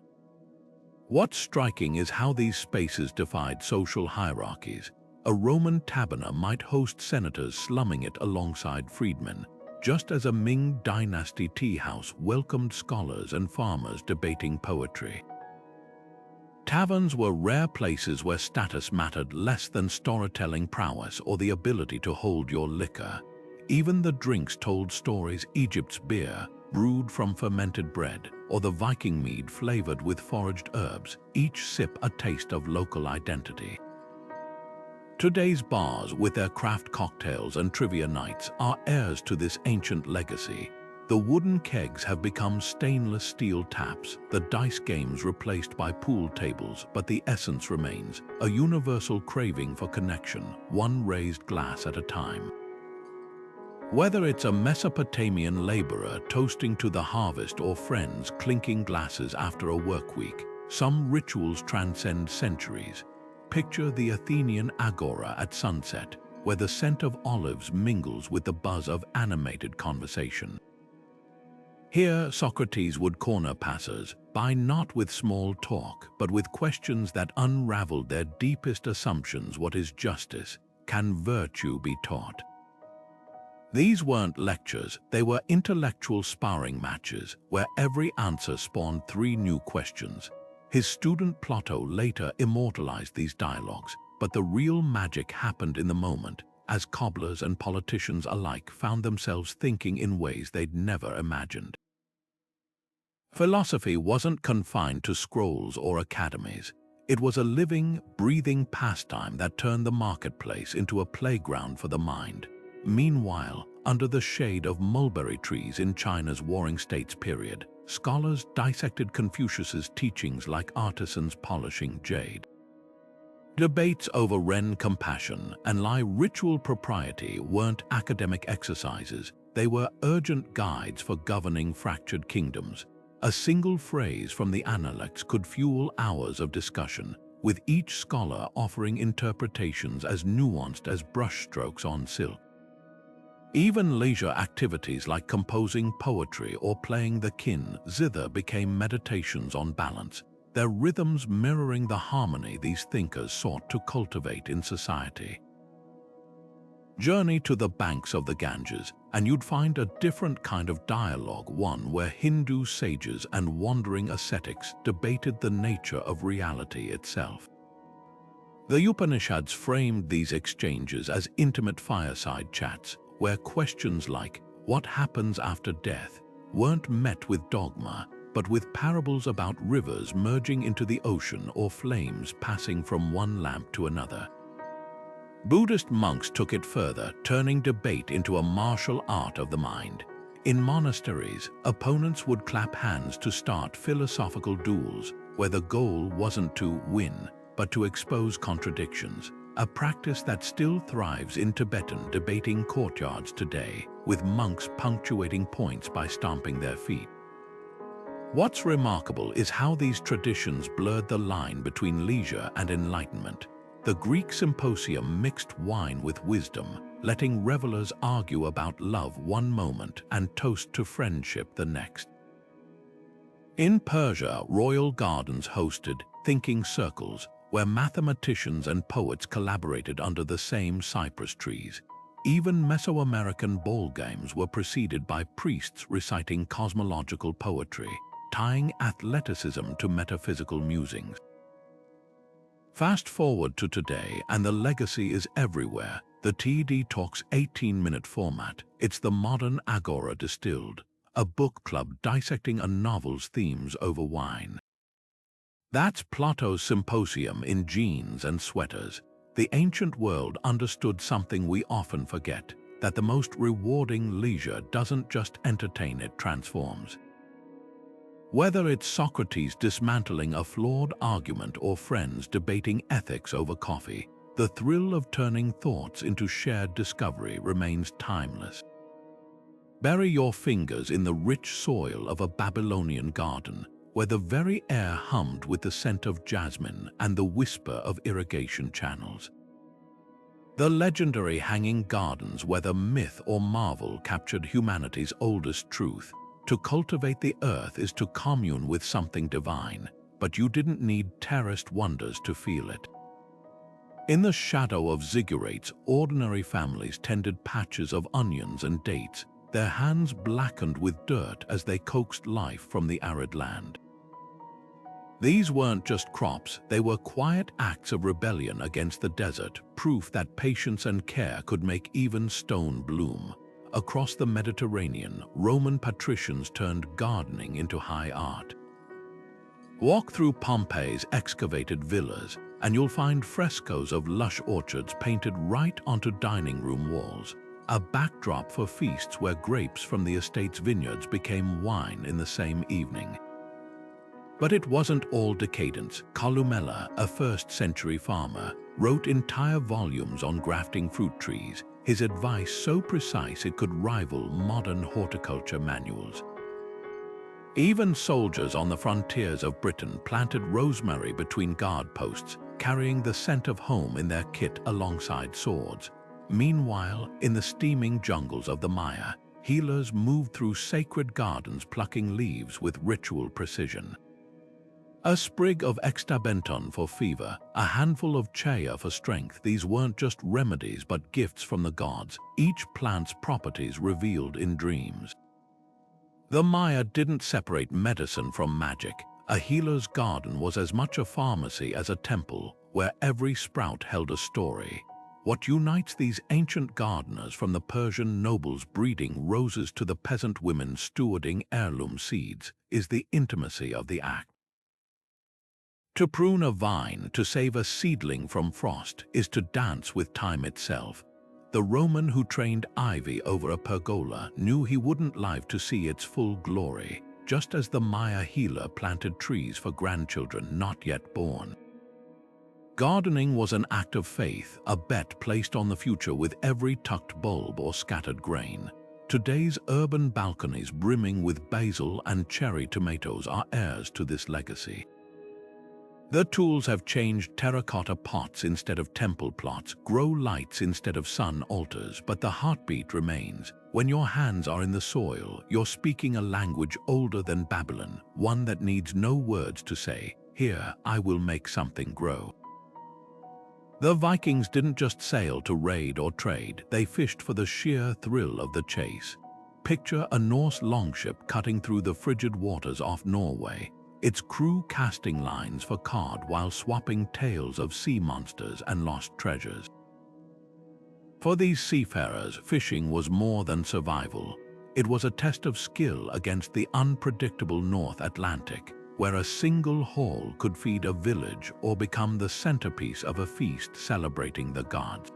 What's striking is how these spaces defied social hierarchies. A Roman taberna might host senators slumming it alongside freedmen, just as a Ming Dynasty tea house welcomed scholars and farmers debating poetry. Taverns were rare places where status mattered less than storytelling prowess or the ability to hold your liquor. Even the drinks told stories. Egypt's beer, brewed from fermented bread, or the Viking mead flavored with foraged herbs, each sip a taste of local identity. Today's bars, with their craft cocktails and trivia nights, are heirs to this ancient legacy. The wooden kegs have become stainless steel taps, the dice games replaced by pool tables, but the essence remains, a universal craving for connection, one raised glass at a time. Whether it's a Mesopotamian laborer toasting to the harvest or friends clinking glasses after a work week, some rituals transcend centuries. Picture the Athenian agora at sunset, where the scent of olives mingles with the buzz of animated conversation. Here, Socrates would corner passers, by not with small talk, but with questions that unraveled their deepest assumptions. What is justice? Can virtue be taught? These weren't lectures, they were intellectual sparring matches, where every answer spawned 3 new questions. His student Plato later immortalized these dialogues, but the real magic happened in the moment, as cobblers and politicians alike found themselves thinking in ways they'd never imagined. Philosophy wasn't confined to scrolls or academies. It was a living, breathing pastime that turned the marketplace into a playground for the mind. Meanwhile, under the shade of mulberry trees in China's Warring States period, scholars dissected Confucius's teachings like artisans polishing jade. Debates over Ren compassion and Lai ritual propriety weren't academic exercises, they were urgent guides for governing fractured kingdoms. A single phrase from the Analects could fuel hours of discussion, with each scholar offering interpretations as nuanced as brushstrokes on silk. Even leisure activities like composing poetry or playing the kin zither became meditations on balance, their rhythms mirroring the harmony these thinkers sought to cultivate in society. Journey to the banks of the Ganges, and you'd find a different kind of dialogue, one where Hindu sages and wandering ascetics debated the nature of reality itself. The Upanishads framed these exchanges as intimate fireside chats, where questions like, "What happens after death?" weren't met with dogma, but with parables about rivers merging into the ocean or flames passing from one lamp to another. Buddhist monks took it further, turning debate into a martial art of the mind. In monasteries, opponents would clap hands to start philosophical duels, where the goal wasn't to win, but to expose contradictions, a practice that still thrives in Tibetan debating courtyards today, with monks punctuating points by stomping their feet. What's remarkable is how these traditions blurred the line between leisure and enlightenment. The Greek symposium mixed wine with wisdom, letting revelers argue about love one moment and toast to friendship the next. In Persia, royal gardens hosted thinking circles, where mathematicians and poets collaborated under the same cypress trees. Even Mesoamerican ball games were preceded by priests reciting cosmological poetry, tying athleticism to metaphysical musings. Fast forward to today and the legacy is everywhere. The TED Talks 18-minute format. It's the modern agora distilled, a book club dissecting a novel's themes over wine. That's Plato's symposium in jeans and sweaters. The ancient world understood something we often forget, that the most rewarding leisure doesn't just entertain, it transforms. Whether it's Socrates dismantling a flawed argument or friends debating ethics over coffee, the thrill of turning thoughts into shared discovery remains timeless. Bury your fingers in the rich soil of a Babylonian garden, where the very air hummed with the scent of jasmine and the whisper of irrigation channels. The legendary hanging gardens, whether myth or marvel, captured humanity's oldest truth. To cultivate the earth is to commune with something divine, but you didn't need terraced wonders to feel it. In the shadow of ziggurats, ordinary families tended patches of onions and dates, their hands blackened with dirt as they coaxed life from the arid land. These weren't just crops, they were quiet acts of rebellion against the desert, proof that patience and care could make even stone bloom. Across the Mediterranean, Roman patricians turned gardening into high art. Walk through Pompeii's excavated villas, and you'll find frescoes of lush orchards painted right onto dining room walls, a backdrop for feasts where grapes from the estate's vineyards became wine in the same evening. But it wasn't all decadence. Columella, a 1st-century farmer, wrote entire volumes on grafting fruit trees, his advice so precise it could rival modern horticulture manuals. Even soldiers on the frontiers of Britain planted rosemary between guard posts, carrying the scent of home in their kit alongside swords. Meanwhile, in the steaming jungles of the Maya, healers moved through sacred gardens plucking leaves with ritual precision. A sprig of extabenton for fever, a handful of chaya for strength, these weren't just remedies but gifts from the gods, each plant's properties revealed in dreams. The Maya didn't separate medicine from magic. A healer's garden was as much a pharmacy as a temple, where every sprout held a story. What unites these ancient gardeners, from the Persian nobles breeding roses to the peasant women stewarding heirloom seeds, is the intimacy of the act. To prune a vine, to save a seedling from frost, is to dance with time itself. The Roman who trained ivy over a pergola knew he wouldn't live to see its full glory, just as the Maya healer planted trees for grandchildren not yet born. Gardening was an act of faith, a bet placed on the future with every tucked bulb or scattered grain. Today's urban balconies brimming with basil and cherry tomatoes are heirs to this legacy. The tools have changed: terracotta pots instead of temple plots, grow lights instead of sun altars, but the heartbeat remains. When your hands are in the soil, you're speaking a language older than Babylon, one that needs no words to say, "Here, I will make something grow." The Vikings didn't just sail to raid or trade, they fished for the sheer thrill of the chase. Picture a Norse longship cutting through the frigid waters off Norway, its crew casting lines for cod while swapping tales of sea monsters and lost treasures. For these seafarers, fishing was more than survival. It was a test of skill against the unpredictable North Atlantic, where a single haul could feed a village or become the centerpiece of a feast celebrating the gods.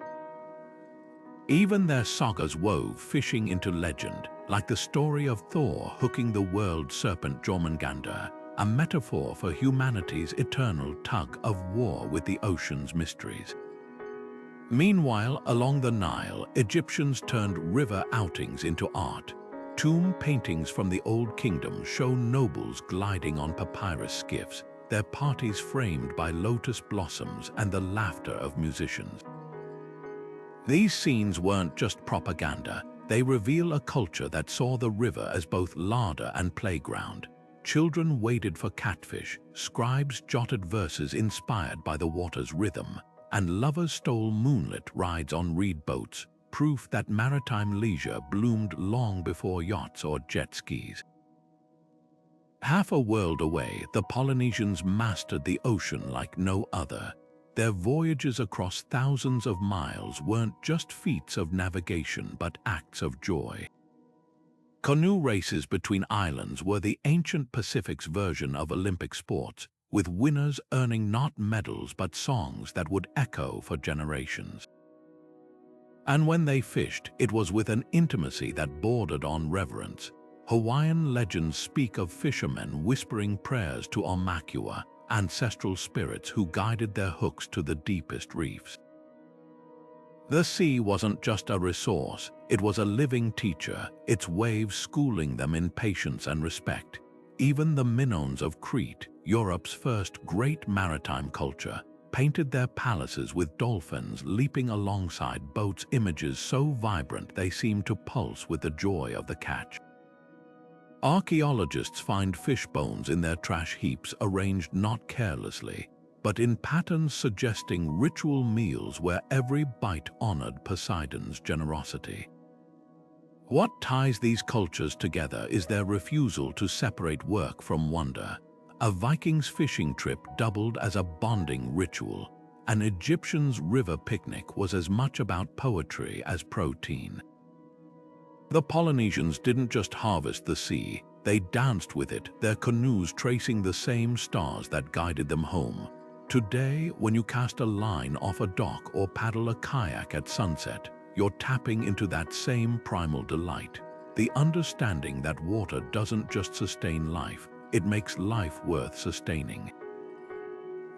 Even their sagas wove fishing into legend, like the story of Thor hooking the world serpent Jormungandr, a metaphor for humanity's eternal tug of war with the ocean's mysteries. Meanwhile, along the Nile, Egyptians turned river outings into art. Tomb paintings from the Old Kingdom show nobles gliding on papyrus skiffs, their parties framed by lotus blossoms and the laughter of musicians. These scenes weren't just propaganda, they reveal a culture that saw the river as both larder and playground. Children waded for catfish, scribes jotted verses inspired by the water's rhythm, and lovers stole moonlit rides on reed boats, proof that maritime leisure bloomed long before yachts or jet skis. Half a world away, the Polynesians mastered the ocean like no other. Their voyages across thousands of miles weren't just feats of navigation but acts of joy. Canoe races between islands were the ancient Pacific's version of Olympic sports, with winners earning not medals but songs that would echo for generations. And when they fished, it was with an intimacy that bordered on reverence. Hawaiian legends speak of fishermen whispering prayers to Aumakua, ancestral spirits who guided their hooks to the deepest reefs. The sea wasn't just a resource, it was a living teacher, its waves schooling them in patience and respect. Even the Minoans of Crete, Europe's first great maritime culture, painted their palaces with dolphins leaping alongside boats, images so vibrant they seemed to pulse with the joy of the catch. Archaeologists find fish bones in their trash heaps arranged not carelessly, but in patterns suggesting ritual meals where every bite honored Poseidon's generosity. What ties these cultures together is their refusal to separate work from wonder. A Viking's fishing trip doubled as a bonding ritual. An Egyptian's river picnic was as much about poetry as protein. The Polynesians didn't just harvest the sea, they danced with it, their canoes tracing the same stars that guided them home. Today, when you cast a line off a dock or paddle a kayak at sunset, you're tapping into that same primal delight, the understanding that water doesn't just sustain life, it makes life worth sustaining.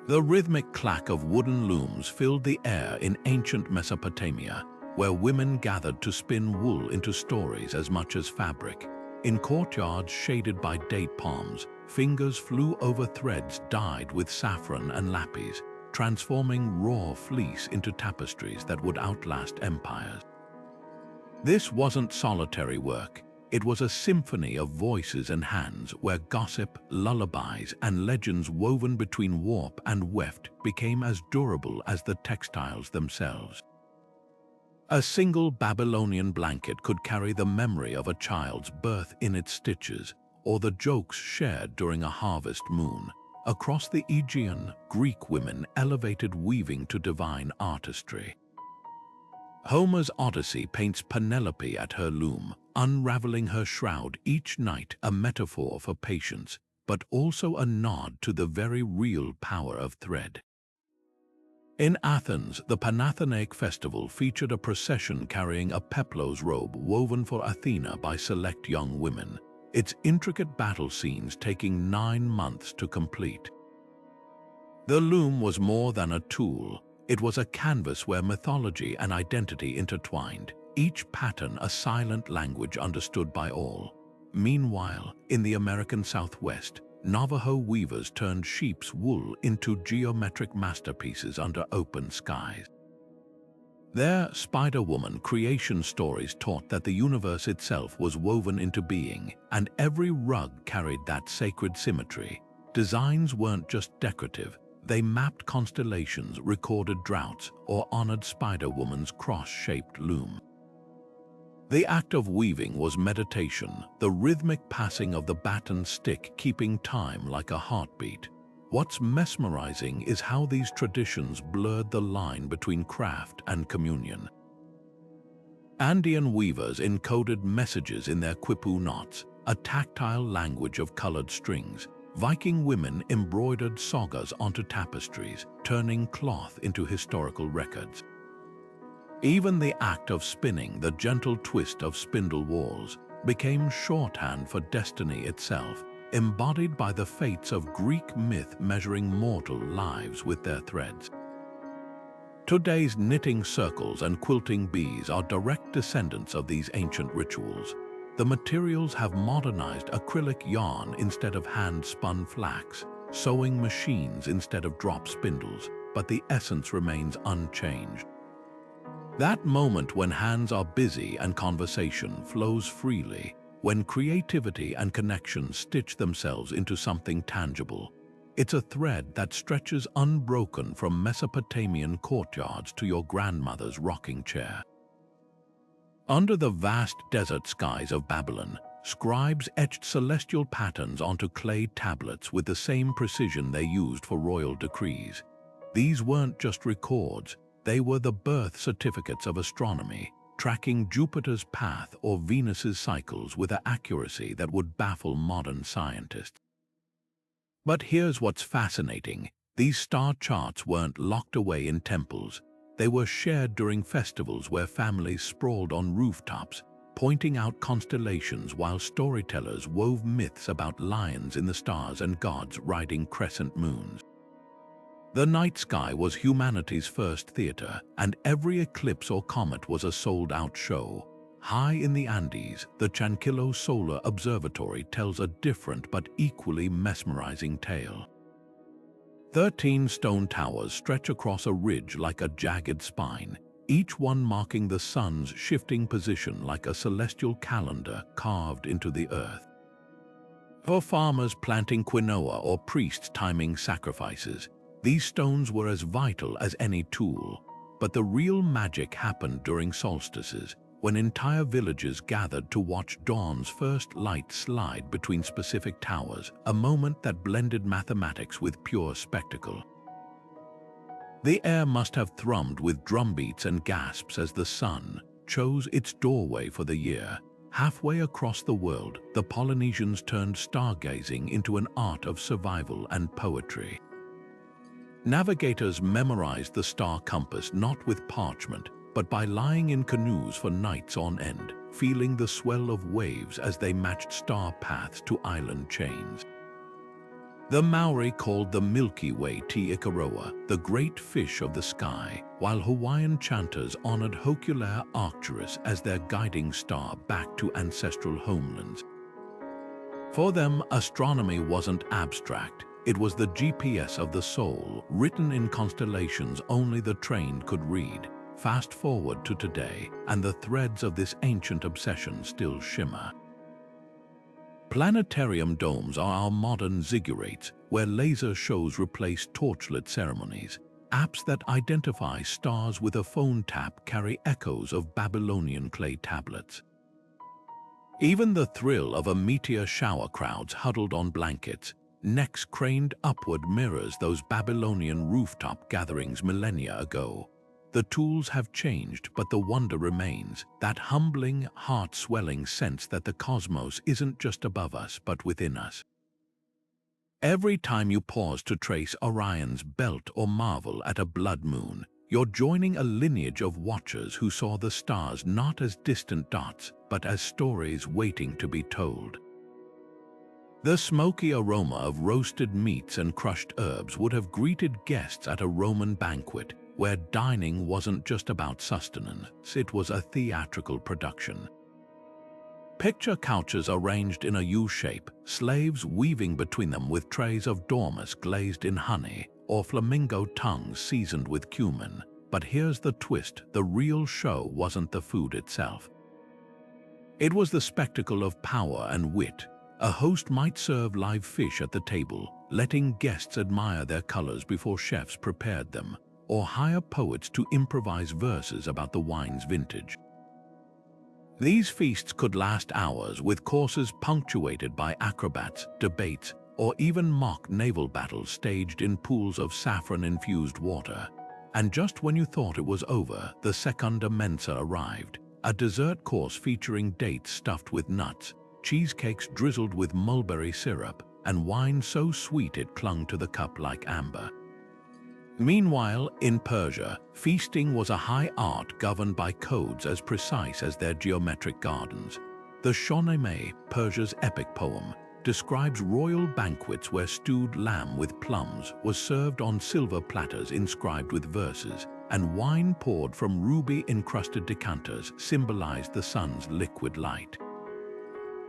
The rhythmic clack of wooden looms filled the air in ancient Mesopotamia, where women gathered to spin wool into stories as much as fabric. In courtyards shaded by date palms, fingers flew over threads dyed with saffron and lapis, transforming raw fleece into tapestries that would outlast empires. This wasn't solitary work. It was a symphony of voices and hands where gossip, lullabies, and legends woven between warp and weft became as durable as the textiles themselves. A single Babylonian blanket could carry the memory of a child's birth in its stitches, or the jokes shared during a harvest moon. Across the Aegean, Greek women elevated weaving to divine artistry. Homer's Odyssey paints Penelope at her loom, unraveling her shroud each night, a metaphor for patience, but also a nod to the very real power of thread. In Athens, the Panathenaic festival featured a procession carrying a peplos robe woven for Athena by select young women, its intricate battle scenes taking 9 months to complete. The loom was more than a tool. It was a canvas where mythology and identity intertwined, each pattern a silent language understood by all. Meanwhile, in the American Southwest, Navajo weavers turned sheep's wool into geometric masterpieces under open skies. Their Spider-Woman creation stories taught that the universe itself was woven into being, and every rug carried that sacred symmetry. Designs weren't just decorative, they mapped constellations, recorded droughts, or honored Spider-Woman's cross-shaped loom. The act of weaving was meditation, the rhythmic passing of the baton stick keeping time like a heartbeat. What's mesmerizing is how these traditions blurred the line between craft and communion. Andean weavers encoded messages in their quipu knots, a tactile language of colored strings. Viking women embroidered sagas onto tapestries, turning cloth into historical records. Even the act of spinning, the gentle twist of spindle whorls, became shorthand for destiny itself, embodied by the fates of Greek myth measuring mortal lives with their threads. Today's knitting circles and quilting bees are direct descendants of these ancient rituals. The materials have modernized acrylic yarn instead of hand-spun flax, sewing machines instead of drop spindles, but the essence remains unchanged. That moment when hands are busy and conversation flows freely, when creativity and connection stitch themselves into something tangible. It's a thread that stretches unbroken from Mesopotamian courtyards to your grandmother's rocking chair. Under the vast desert skies of Babylon, scribes etched celestial patterns onto clay tablets with the same precision they used for royal decrees. These weren't just records, they were the birth certificates of astronomy, tracking Jupiter's path or Venus's cycles with an accuracy that would baffle modern scientists. But here's what's fascinating. These star charts weren't locked away in temples. They were shared during festivals where families sprawled on rooftops, pointing out constellations while storytellers wove myths about lions in the stars and gods riding crescent moons. The night sky was humanity's first theater, and every eclipse or comet was a sold-out show. High in the Andes, the Chanquillo Solar Observatory tells a different but equally mesmerizing tale. 13 stone towers stretch across a ridge like a jagged spine, each one marking the sun's shifting position like a celestial calendar carved into the earth. For farmers planting quinoa or priests timing sacrifices, these stones were as vital as any tool. But the real magic happened during solstices, when entire villages gathered to watch dawn's first light slide between specific towers, a moment that blended mathematics with pure spectacle. The air must have thrummed with drumbeats and gasps as the sun chose its doorway for the year. Halfway across the world, the Polynesians turned stargazing into an art of survival and poetry. Navigators memorized the star compass not with parchment, but by lying in canoes for nights on end, feeling the swell of waves as they matched star paths to island chains. The Maori called the Milky Way Te Ikaroa, the great fish of the sky, while Hawaiian chanters honored Hokulea Arcturus as their guiding star back to ancestral homelands. For them, astronomy wasn't abstract. It was the GPS of the soul, written in constellations only the trained could read. Fast forward to today, and the threads of this ancient obsession still shimmer. Planetarium domes are our modern ziggurats, where laser shows replace torchlit ceremonies. Apps that identify stars with a phone tap carry echoes of Babylonian clay tablets. Even the thrill of a meteor shower, crowds huddled on blankets, necks craned upward, mirrors those Babylonian rooftop gatherings millennia ago. The tools have changed, but the wonder remains, that humbling, heart-swelling sense that the cosmos isn't just above us, but within us. Every time you pause to trace Orion's belt or marvel at a blood moon, you're joining a lineage of watchers who saw the stars not as distant dots, but as stories waiting to be told. The smoky aroma of roasted meats and crushed herbs would have greeted guests at a Roman banquet, where dining wasn't just about sustenance, it was a theatrical production. Picture couches arranged in a U-shape, slaves weaving between them with trays of dormice glazed in honey, or flamingo tongues seasoned with cumin. But here's the twist, the real show wasn't the food itself. It was the spectacle of power and wit. A host might serve live fish at the table, letting guests admire their colors before chefs prepared them, or hire poets to improvise verses about the wine's vintage. These feasts could last hours, with courses punctuated by acrobats, debates, or even mock naval battles staged in pools of saffron-infused water. And just when you thought it was over, the secunda mensa arrived, a dessert course featuring dates stuffed with nuts, cheesecakes drizzled with mulberry syrup, and wine so sweet it clung to the cup like amber. Meanwhile, in Persia, feasting was a high art governed by codes as precise as their geometric gardens. The Shahnameh, Persia's epic poem, describes royal banquets where stewed lamb with plums was served on silver platters inscribed with verses, and wine poured from ruby-encrusted decanters symbolized the sun's liquid light.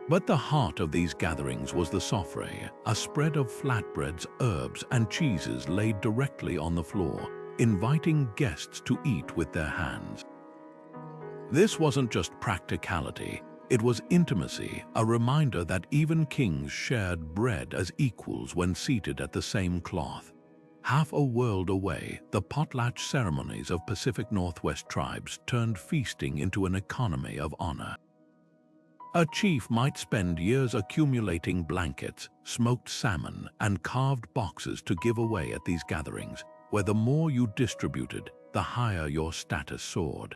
But the heart of these gatherings was the sofre, a spread of flatbreads, herbs, and cheeses laid directly on the floor, inviting guests to eat with their hands. This wasn't just practicality, it was intimacy, a reminder that even kings shared bread as equals when seated at the same cloth. Half a world away, the potlatch ceremonies of Pacific Northwest tribes turned feasting into an economy of honor. A chief might spend years accumulating blankets, smoked salmon, and carved boxes to give away at these gatherings, where the more you distributed, the higher your status soared.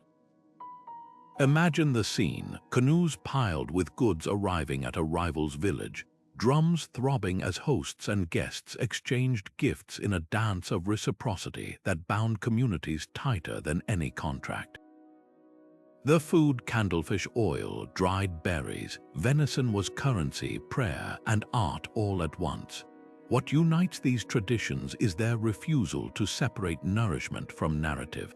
Imagine the scene, canoes piled with goods arriving at a rival's village, drums throbbing as hosts and guests exchanged gifts in a dance of reciprocity that bound communities tighter than any contract. The food, candlefish oil, dried berries, venison was currency, prayer, and art all at once. What unites these traditions is their refusal to separate nourishment from narrative.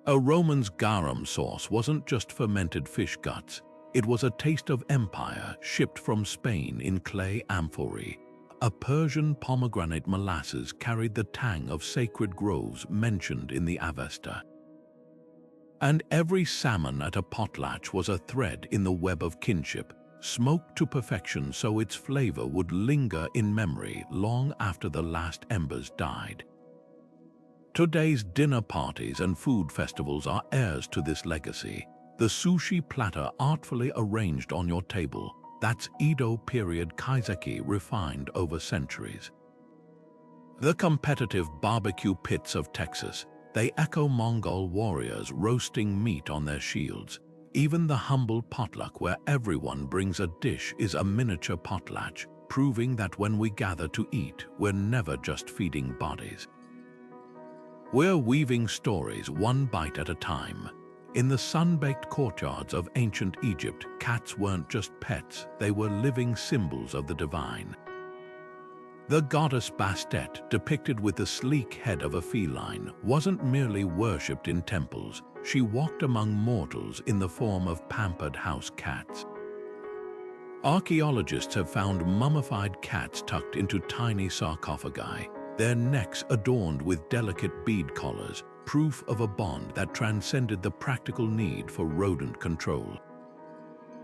A Roman's garum sauce wasn't just fermented fish guts. It was a taste of empire shipped from Spain in clay amphorae. A Persian pomegranate molasses carried the tang of sacred groves mentioned in the Avesta. And every salmon at a potlatch was a thread in the web of kinship, smoked to perfection so its flavor would linger in memory long after the last embers died. Today's dinner parties and food festivals are heirs to this legacy. The sushi platter artfully arranged on your table, that's Edo period kaiseki refined over centuries. The competitive barbecue pits of Texas, they echo Mongol warriors roasting meat on their shields. Even the humble potluck where everyone brings a dish is a miniature potlatch, proving that when we gather to eat, we're never just feeding bodies. We're weaving stories one bite at a time. In the sun-baked courtyards of ancient Egypt, cats weren't just pets, they were living symbols of the divine. The goddess Bastet, depicted with the sleek head of a feline, wasn't merely worshipped in temples, she walked among mortals in the form of pampered house cats. Archaeologists have found mummified cats tucked into tiny sarcophagi, their necks adorned with delicate bead collars, proof of a bond that transcended the practical need for rodent control.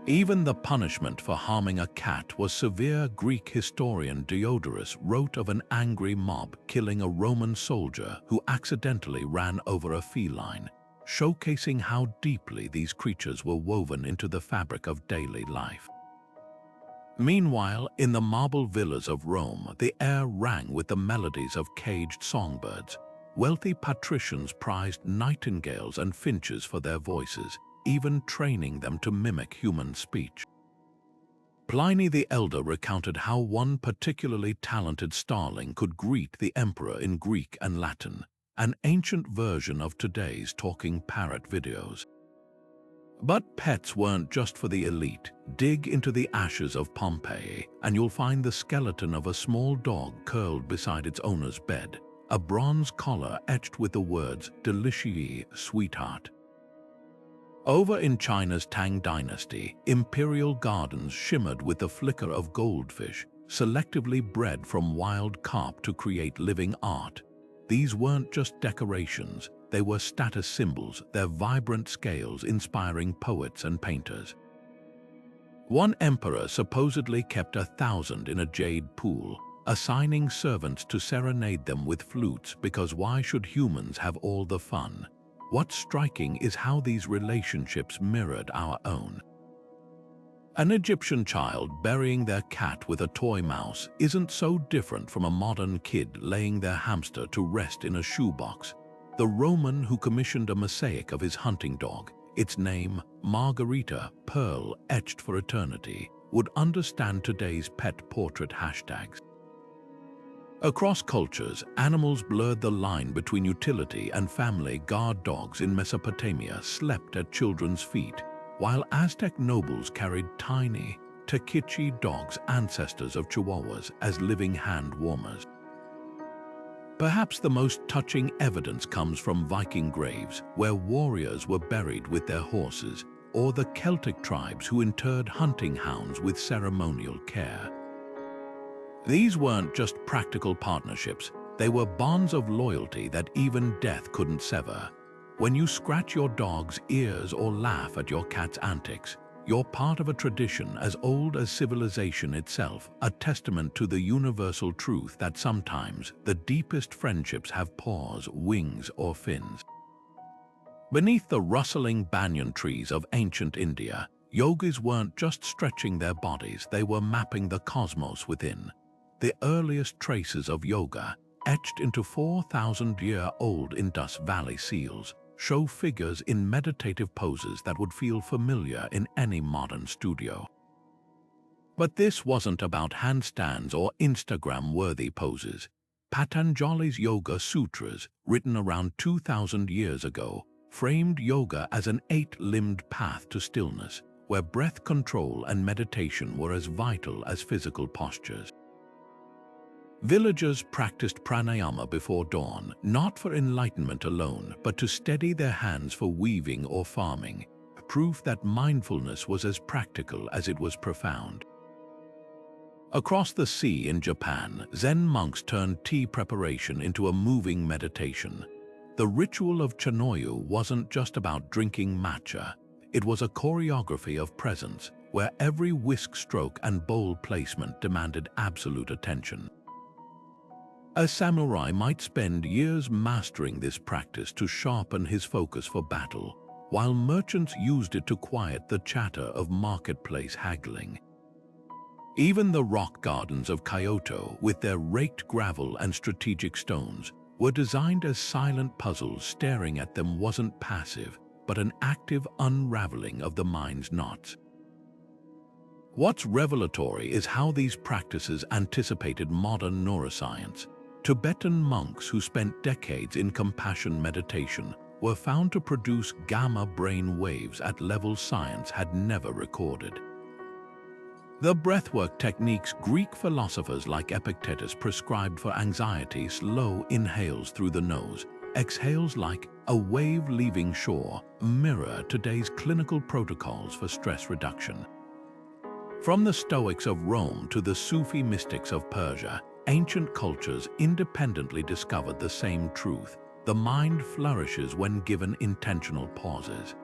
Even the punishment for harming a cat was severe. Greek historian Diodorus wrote of an angry mob killing a Roman soldier who accidentally ran over a feline, showcasing how deeply these creatures were woven into the fabric of daily life. Meanwhile, in the marble villas of Rome, the air rang with the melodies of caged songbirds. Wealthy patricians prized nightingales and finches for their voices, even training them to mimic human speech. Pliny the Elder recounted how one particularly talented starling could greet the emperor in Greek and Latin, an ancient version of today's talking parrot videos. But pets weren't just for the elite. Dig into the ashes of Pompeii, and you'll find the skeleton of a small dog curled beside its owner's bed, a bronze collar etched with the words "Deliciae, sweetheart." Over in China's Tang Dynasty, imperial gardens shimmered with the flicker of goldfish, selectively bred from wild carp to create living art. These weren't just decorations, they were status symbols, their vibrant scales inspiring poets and painters. One emperor supposedly kept 1,000 in a jade pool, assigning servants to serenade them with flutes because why should humans have all the fun? What's striking is how these relationships mirrored our own. An Egyptian child burying their cat with a toy mouse isn't so different from a modern kid laying their hamster to rest in a shoebox. The Roman who commissioned a mosaic of his hunting dog, its name, Margarita, Pearl etched for eternity, would understand today's pet portrait hashtags. Across cultures, animals blurred the line between utility and family. Guard dogs in Mesopotamia slept at children's feet, while Aztec nobles carried tiny, Takichi dogs, ancestors of Chihuahuas, as living hand warmers. Perhaps the most touching evidence comes from Viking graves, where warriors were buried with their horses, or the Celtic tribes who interred hunting hounds with ceremonial care. These weren't just practical partnerships, they were bonds of loyalty that even death couldn't sever. When you scratch your dog's ears or laugh at your cat's antics, you're part of a tradition as old as civilization itself, a testament to the universal truth that sometimes the deepest friendships have paws, wings, or fins. Beneath the rustling banyan trees of ancient India, yogis weren't just stretching their bodies, they were mapping the cosmos within. The earliest traces of yoga, etched into 4,000-year-old Indus Valley seals, show figures in meditative poses that would feel familiar in any modern studio. But this wasn't about handstands or Instagram-worthy poses. Patanjali's Yoga Sutras, written around 2,000 years ago, framed yoga as an 8-limbed path to stillness, where breath control and meditation were as vital as physical postures. Villagers practiced pranayama before dawn, not for enlightenment alone, but to steady their hands for weaving or farming, proof that mindfulness was as practical as it was profound. Across the sea in Japan, Zen monks turned tea preparation into a moving meditation. The ritual of Chanoyu wasn't just about drinking matcha. It was a choreography of presence, where every whisk stroke and bowl placement demanded absolute attention. A samurai might spend years mastering this practice to sharpen his focus for battle, while merchants used it to quiet the chatter of marketplace haggling. Even the rock gardens of Kyoto, with their raked gravel and strategic stones, were designed as silent puzzles. Staring at them wasn't passive, but an active unraveling of the mind's knots. What's revelatory is how these practices anticipated modern neuroscience. Tibetan monks who spent decades in compassion meditation were found to produce gamma brain waves at levels science had never recorded. The breathwork techniques Greek philosophers like Epictetus prescribed for anxiety: slow inhales through the nose, exhales like a wave leaving shore, mirror today's clinical protocols for stress reduction. From the Stoics of Rome to the Sufi mystics of Persia, ancient cultures independently discovered the same truth: the mind flourishes when given intentional pauses.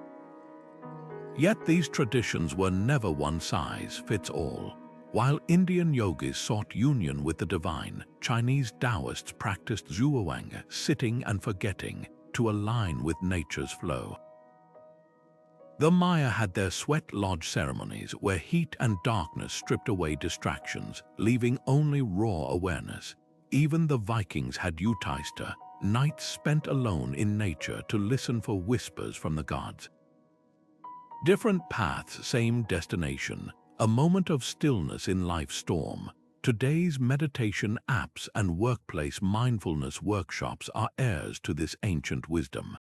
Yet these traditions were never one size fits all. While Indian yogis sought union with the divine, Chinese Taoists practiced zhuoang, sitting and forgetting, to align with nature's flow. The Maya had their sweat lodge ceremonies, where heat and darkness stripped away distractions, leaving only raw awareness. Even the Vikings had Utaista, nights spent alone in nature to listen for whispers from the gods. Different paths, same destination, a moment of stillness in life's storm. Today's meditation apps and workplace mindfulness workshops are heirs to this ancient wisdom.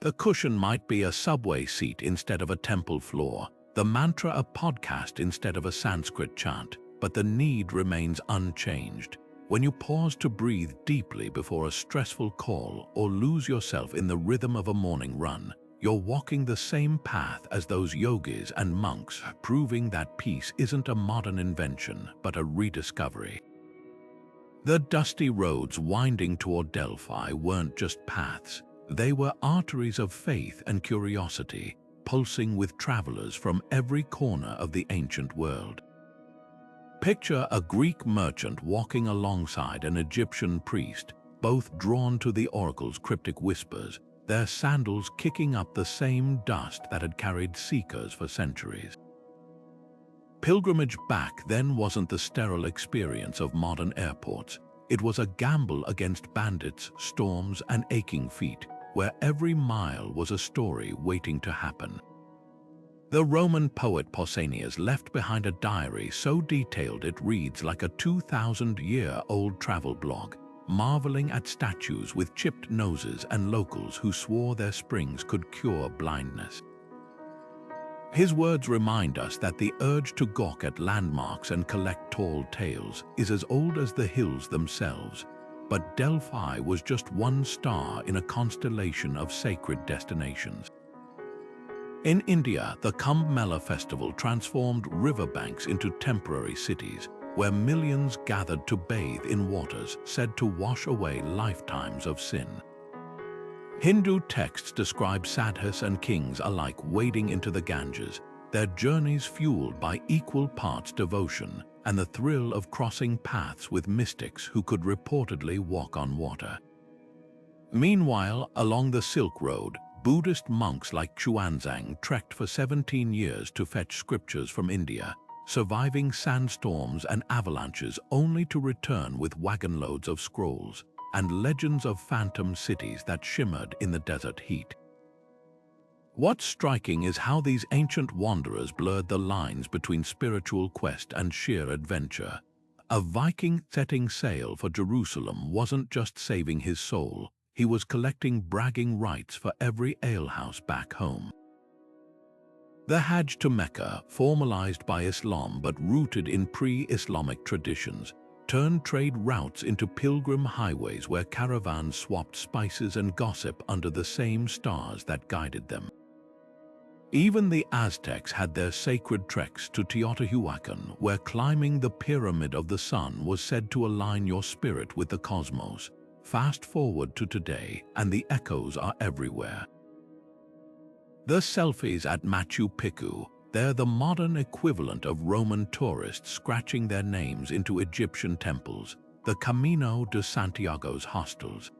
The cushion might be a subway seat instead of a temple floor, the mantra a podcast instead of a Sanskrit chant, but the need remains unchanged. When you pause to breathe deeply before a stressful call or lose yourself in the rhythm of a morning run, you're walking the same path as those yogis and monks, proving that peace isn't a modern invention, but a rediscovery. The dusty roads winding toward Delphi weren't just paths. They were arteries of faith and curiosity, pulsing with travelers from every corner of the ancient world. Picture a Greek merchant walking alongside an Egyptian priest, both drawn to the oracle's cryptic whispers, their sandals kicking up the same dust that had carried seekers for centuries. Pilgrimage back then wasn't the sterile experience of modern airports. It was a gamble against bandits, storms, and aching feet, where every mile was a story waiting to happen. The Roman poet Pausanias left behind a diary so detailed it reads like a 2,000-year-old travel blog, marveling at statues with chipped noses and locals who swore their springs could cure blindness. His words remind us that the urge to gawk at landmarks and collect tall tales is as old as the hills themselves, but Delphi was just one star in a constellation of sacred destinations. In India, the Kumbh Mela festival transformed riverbanks into temporary cities, where millions gathered to bathe in waters said to wash away lifetimes of sin. Hindu texts describe sadhus and kings alike wading into the Ganges, their journeys fueled by equal parts devotion and the thrill of crossing paths with mystics who could reportedly walk on water. Meanwhile, along the Silk Road, Buddhist monks like Xuanzang trekked for 17 years to fetch scriptures from India, surviving sandstorms and avalanches only to return with wagon loads of scrolls, and legends of phantom cities that shimmered in the desert heat. What's striking is how these ancient wanderers blurred the lines between spiritual quest and sheer adventure. A Viking setting sail for Jerusalem wasn't just saving his soul, he was collecting bragging rights for every alehouse back home. The Hajj to Mecca, formalized by Islam but rooted in pre-Islamic traditions, turned trade routes into pilgrim highways where caravans swapped spices and gossip under the same stars that guided them. Even the Aztecs had their sacred treks to Teotihuacan, where climbing the Pyramid of the Sun was said to align your spirit with the cosmos. Fast forward to today, and the echoes are everywhere. The selfies at Machu Picchu, they're the modern equivalent of Roman tourists scratching their names into Egyptian temples, the Camino de Santiago's hostels.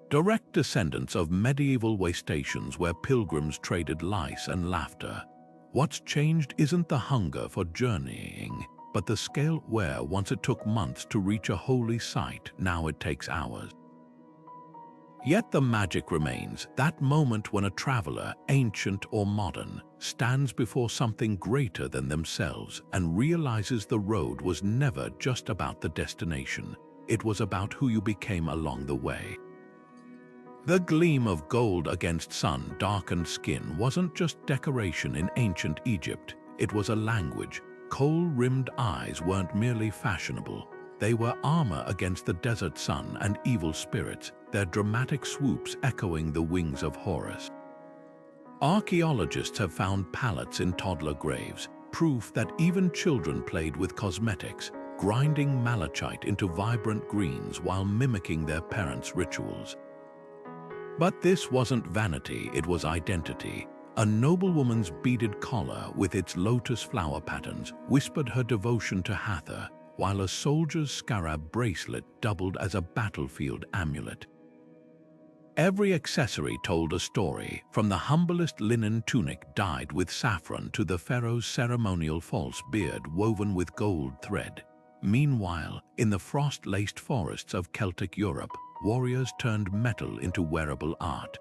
Direct descendants of medieval way stations where pilgrims traded lice and laughter. What's changed isn't the hunger for journeying, but the scale where once it took months to reach a holy site, now it takes hours. Yet the magic remains, that moment when a traveler, ancient or modern, stands before something greater than themselves and realizes the road was never just about the destination, it was about who you became along the way. The gleam of gold against sun-darkened skin wasn't just decoration in ancient Egypt, it was a language. Kohl-rimmed eyes weren't merely fashionable, they were armor against the desert sun and evil spirits, their dramatic swoops echoing the wings of Horus. Archaeologists have found pallets in toddler graves, proof that even children played with cosmetics, grinding malachite into vibrant greens while mimicking their parents' rituals. But this wasn't vanity, it was identity. A noblewoman's beaded collar with its lotus flower patterns whispered her devotion to Hathor, while a soldier's scarab bracelet doubled as a battlefield amulet. Every accessory told a story, from the humblest linen tunic dyed with saffron to the pharaoh's ceremonial false beard woven with gold thread. Meanwhile, in the frost-laced forests of Celtic Europe, warriors turned metal into wearable art.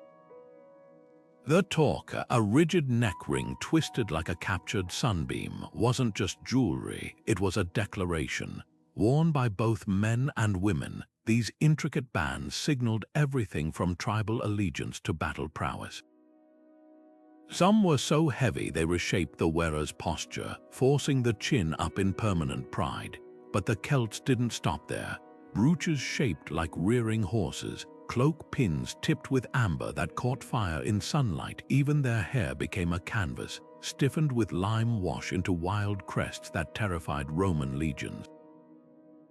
The torque, a rigid neck ring twisted like a captured sunbeam, wasn't just jewelry, it was a declaration. Worn by both men and women, these intricate bands signaled everything from tribal allegiance to battle prowess. Some were so heavy they reshaped the wearer's posture, forcing the chin up in permanent pride. But the Celts didn't stop there. Brooches shaped like rearing horses, cloak pins tipped with amber that caught fire in sunlight, even their hair became a canvas, stiffened with lime wash into wild crests that terrified Roman legions.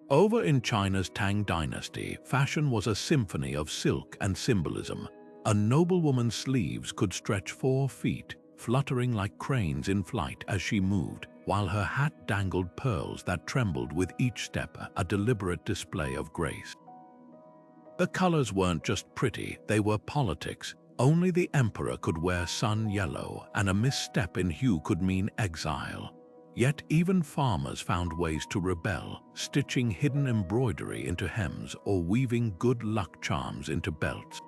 Over in China's Tang dynasty, fashion was a symphony of silk and symbolism. A noblewoman's sleeves could stretch 4 feet, fluttering like cranes in flight as she moved, while her hat dangled pearls that trembled with each step, a deliberate display of grace. The colors weren't just pretty, they were politics. Only the emperor could wear sun yellow, and a misstep in hue could mean exile. Yet even farmers found ways to rebel, stitching hidden embroidery into hems or weaving good luck charms into belts.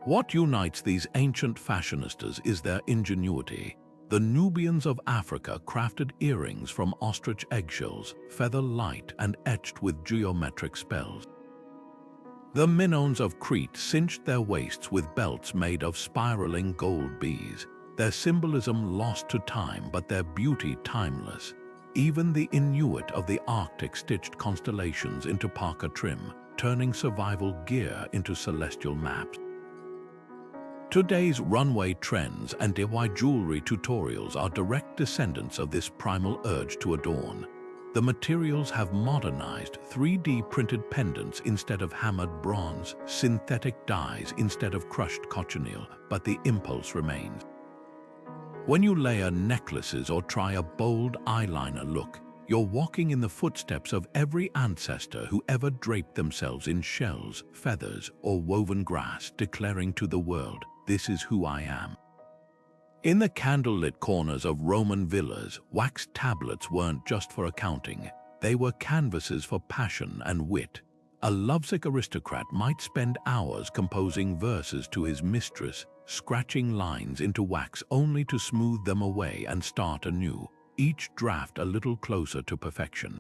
What unites these ancient fashionistas is their ingenuity. The Nubians of Africa crafted earrings from ostrich eggshells, feather light and etched with geometric spells. The Minoans of Crete cinched their waists with belts made of spiraling gold bees, their symbolism lost to time but their beauty timeless. Even the Inuit of the Arctic stitched constellations into parka trim, turning survival gear into celestial maps. Today's runway trends and DIY jewelry tutorials are direct descendants of this primal urge to adorn. The materials have modernized, 3D printed pendants instead of hammered bronze, synthetic dyes instead of crushed cochineal, but the impulse remains. When you layer necklaces or try a bold eyeliner look, you're walking in the footsteps of every ancestor who ever draped themselves in shells, feathers, or woven grass, declaring to the world, "This is who I am." In the candlelit corners of Roman villas, wax tablets weren't just for accounting. They were canvases for passion and wit. A lovesick aristocrat might spend hours composing verses to his mistress, scratching lines into wax only to smooth them away and start anew, each draft a little closer to perfection.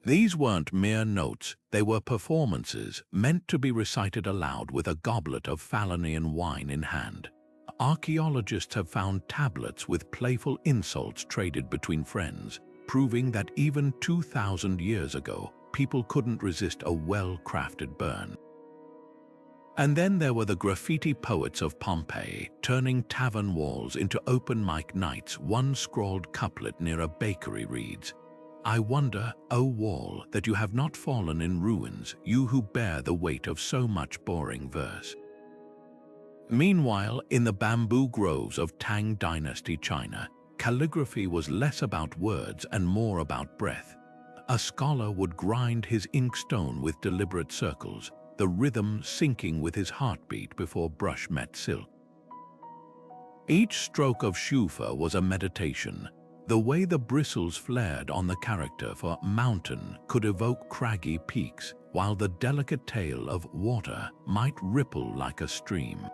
These weren't mere notes, they were performances meant to be recited aloud with a goblet of Falernian wine in hand. Archaeologists have found tablets with playful insults traded between friends, proving that even 2,000 years ago, people couldn't resist a well-crafted burn. And then there were the graffiti poets of Pompeii, turning tavern walls into open mic nights. One scrawled couplet near a bakery reads, "I wonder, O wall, that you have not fallen in ruins, you who bear the weight of so much boring verse." Meanwhile, in the bamboo groves of Tang Dynasty China, calligraphy was less about words and more about breath. A scholar would grind his inkstone with deliberate circles, the rhythm syncing with his heartbeat before brush met silk. Each stroke of shufa was a meditation. The way the bristles flared on the character for mountain could evoke craggy peaks, while the delicate tale of water might ripple like a stream.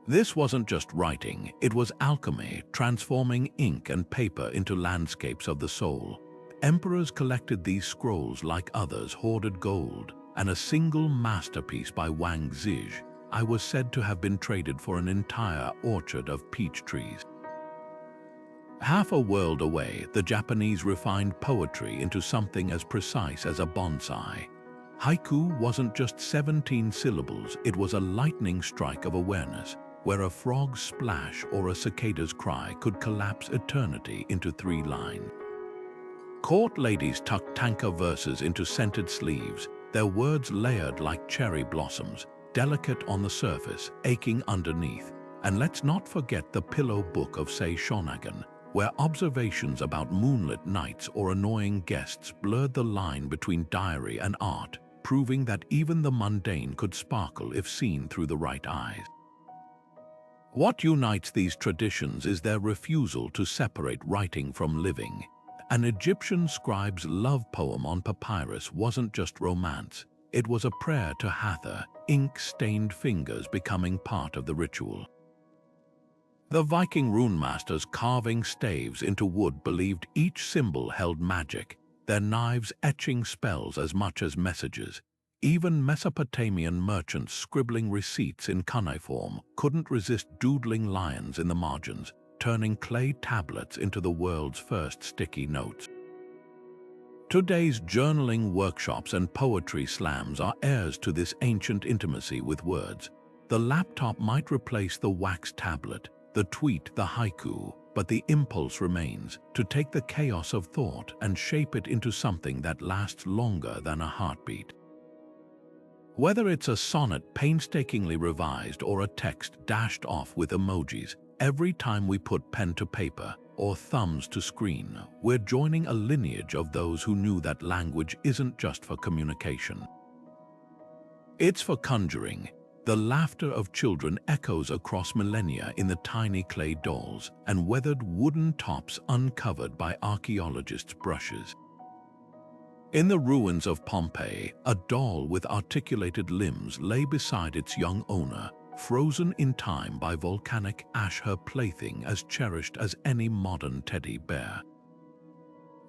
This wasn't just writing, it was alchemy, transforming ink and paper into landscapes of the soul. Emperors collected these scrolls like others hoarded gold, and a single masterpiece by Wang Zizhi was said to have been traded for an entire orchard of peach trees. Half a world away, the Japanese refined poetry into something as precise as a bonsai. Haiku wasn't just 17 syllables, it was a lightning strike of awareness, where a frog's splash or a cicada's cry could collapse eternity into 3 lines. Court ladies tucked tanka verses into scented sleeves, their words layered like cherry blossoms, delicate on the surface, aching underneath. And let's not forget the pillow book of Sei Shonagon, where observations about moonlit nights or annoying guests blurred the line between diary and art, proving that even the mundane could sparkle if seen through the right eyes. What unites these traditions is their refusal to separate writing from living. An Egyptian scribe's love poem on papyrus wasn't just romance, it was a prayer to Hathor, ink-stained fingers becoming part of the ritual. The Viking runemasters carving staves into wood believed each symbol held magic, their knives etching spells as much as messages. Even Mesopotamian merchants scribbling receipts in cuneiform couldn't resist doodling lions in the margins, turning clay tablets into the world's first sticky notes. Today's journaling workshops and poetry slams are heirs to this ancient intimacy with words. The laptop might replace the wax tablet, the tweet the haiku, but the impulse remains to take the chaos of thought and shape it into something that lasts longer than a heartbeat. Whether it's a sonnet painstakingly revised or a text dashed off with emojis, every time we put pen to paper or thumbs to screen, we're joining a lineage of those who knew that language isn't just for communication. It's for conjuring. The laughter of children echoes across millennia in the tiny clay dolls and weathered wooden tops uncovered by archaeologists' brushes. In the ruins of Pompeii, a doll with articulated limbs lay beside its young owner, frozen in time by volcanic ash, her plaything as cherished as any modern teddy bear.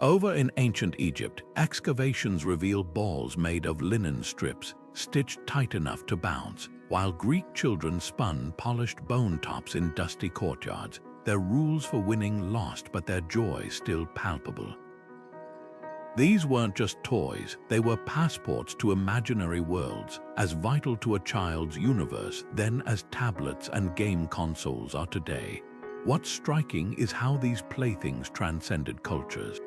Over in ancient Egypt, excavations reveal balls made of linen strips, stitched tight enough to bounce, while Greek children spun polished bone tops in dusty courtyards, their rules for winning lost but their joy still palpable. These weren't just toys, they were passports to imaginary worlds, as vital to a child's universe then as tablets and game consoles are today. What's striking is how these playthings transcended cultures.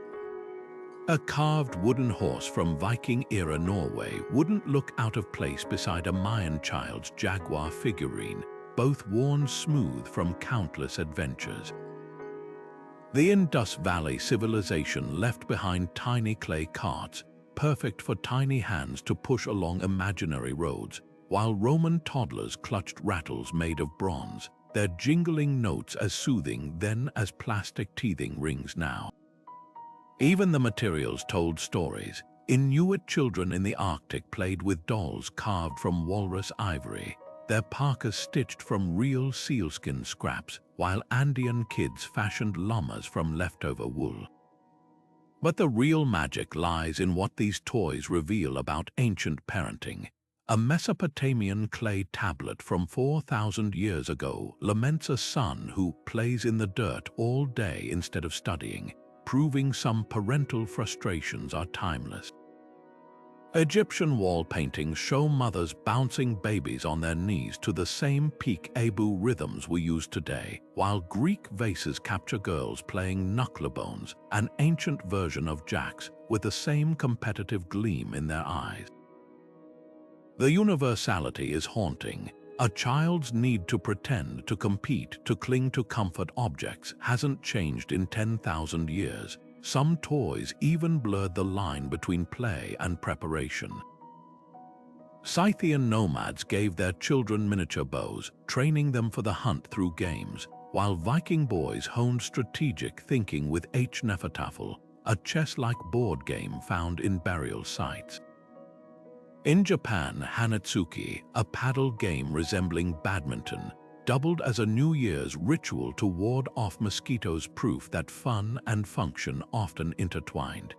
A carved wooden horse from Viking-era Norway wouldn't look out of place beside a Mayan child's jaguar figurine, both worn smooth from countless adventures. The Indus Valley civilization left behind tiny clay carts, perfect for tiny hands to push along imaginary roads, while Roman toddlers clutched rattles made of bronze, their jingling notes as soothing then as plastic teething rings now. Even the materials told stories. Inuit children in the Arctic played with dolls carved from walrus ivory, their parkas stitched from real sealskin scraps, while Andean kids fashioned llamas from leftover wool. But the real magic lies in what these toys reveal about ancient parenting. A Mesopotamian clay tablet from 4,000 years ago laments a son who plays in the dirt all day instead of studying, proving some parental frustrations are timeless. Egyptian wall paintings show mothers bouncing babies on their knees to the same peek-a-boo rhythms we use today, while Greek vases capture girls playing knucklebones, an ancient version of jacks, with the same competitive gleam in their eyes. The universality is haunting. A child's need to pretend, to compete, to cling to comfort objects hasn't changed in 10,000 years. Some toys even blurred the line between play and preparation. Scythian nomads gave their children miniature bows, training them for the hunt through games, while Viking boys honed strategic thinking with Nefertafel, a chess-like board game found in burial sites. In Japan, Hanetsuki, a paddle game resembling badminton, doubled as a New Year's ritual to ward off mosquitoes, proof that fun and function often intertwined.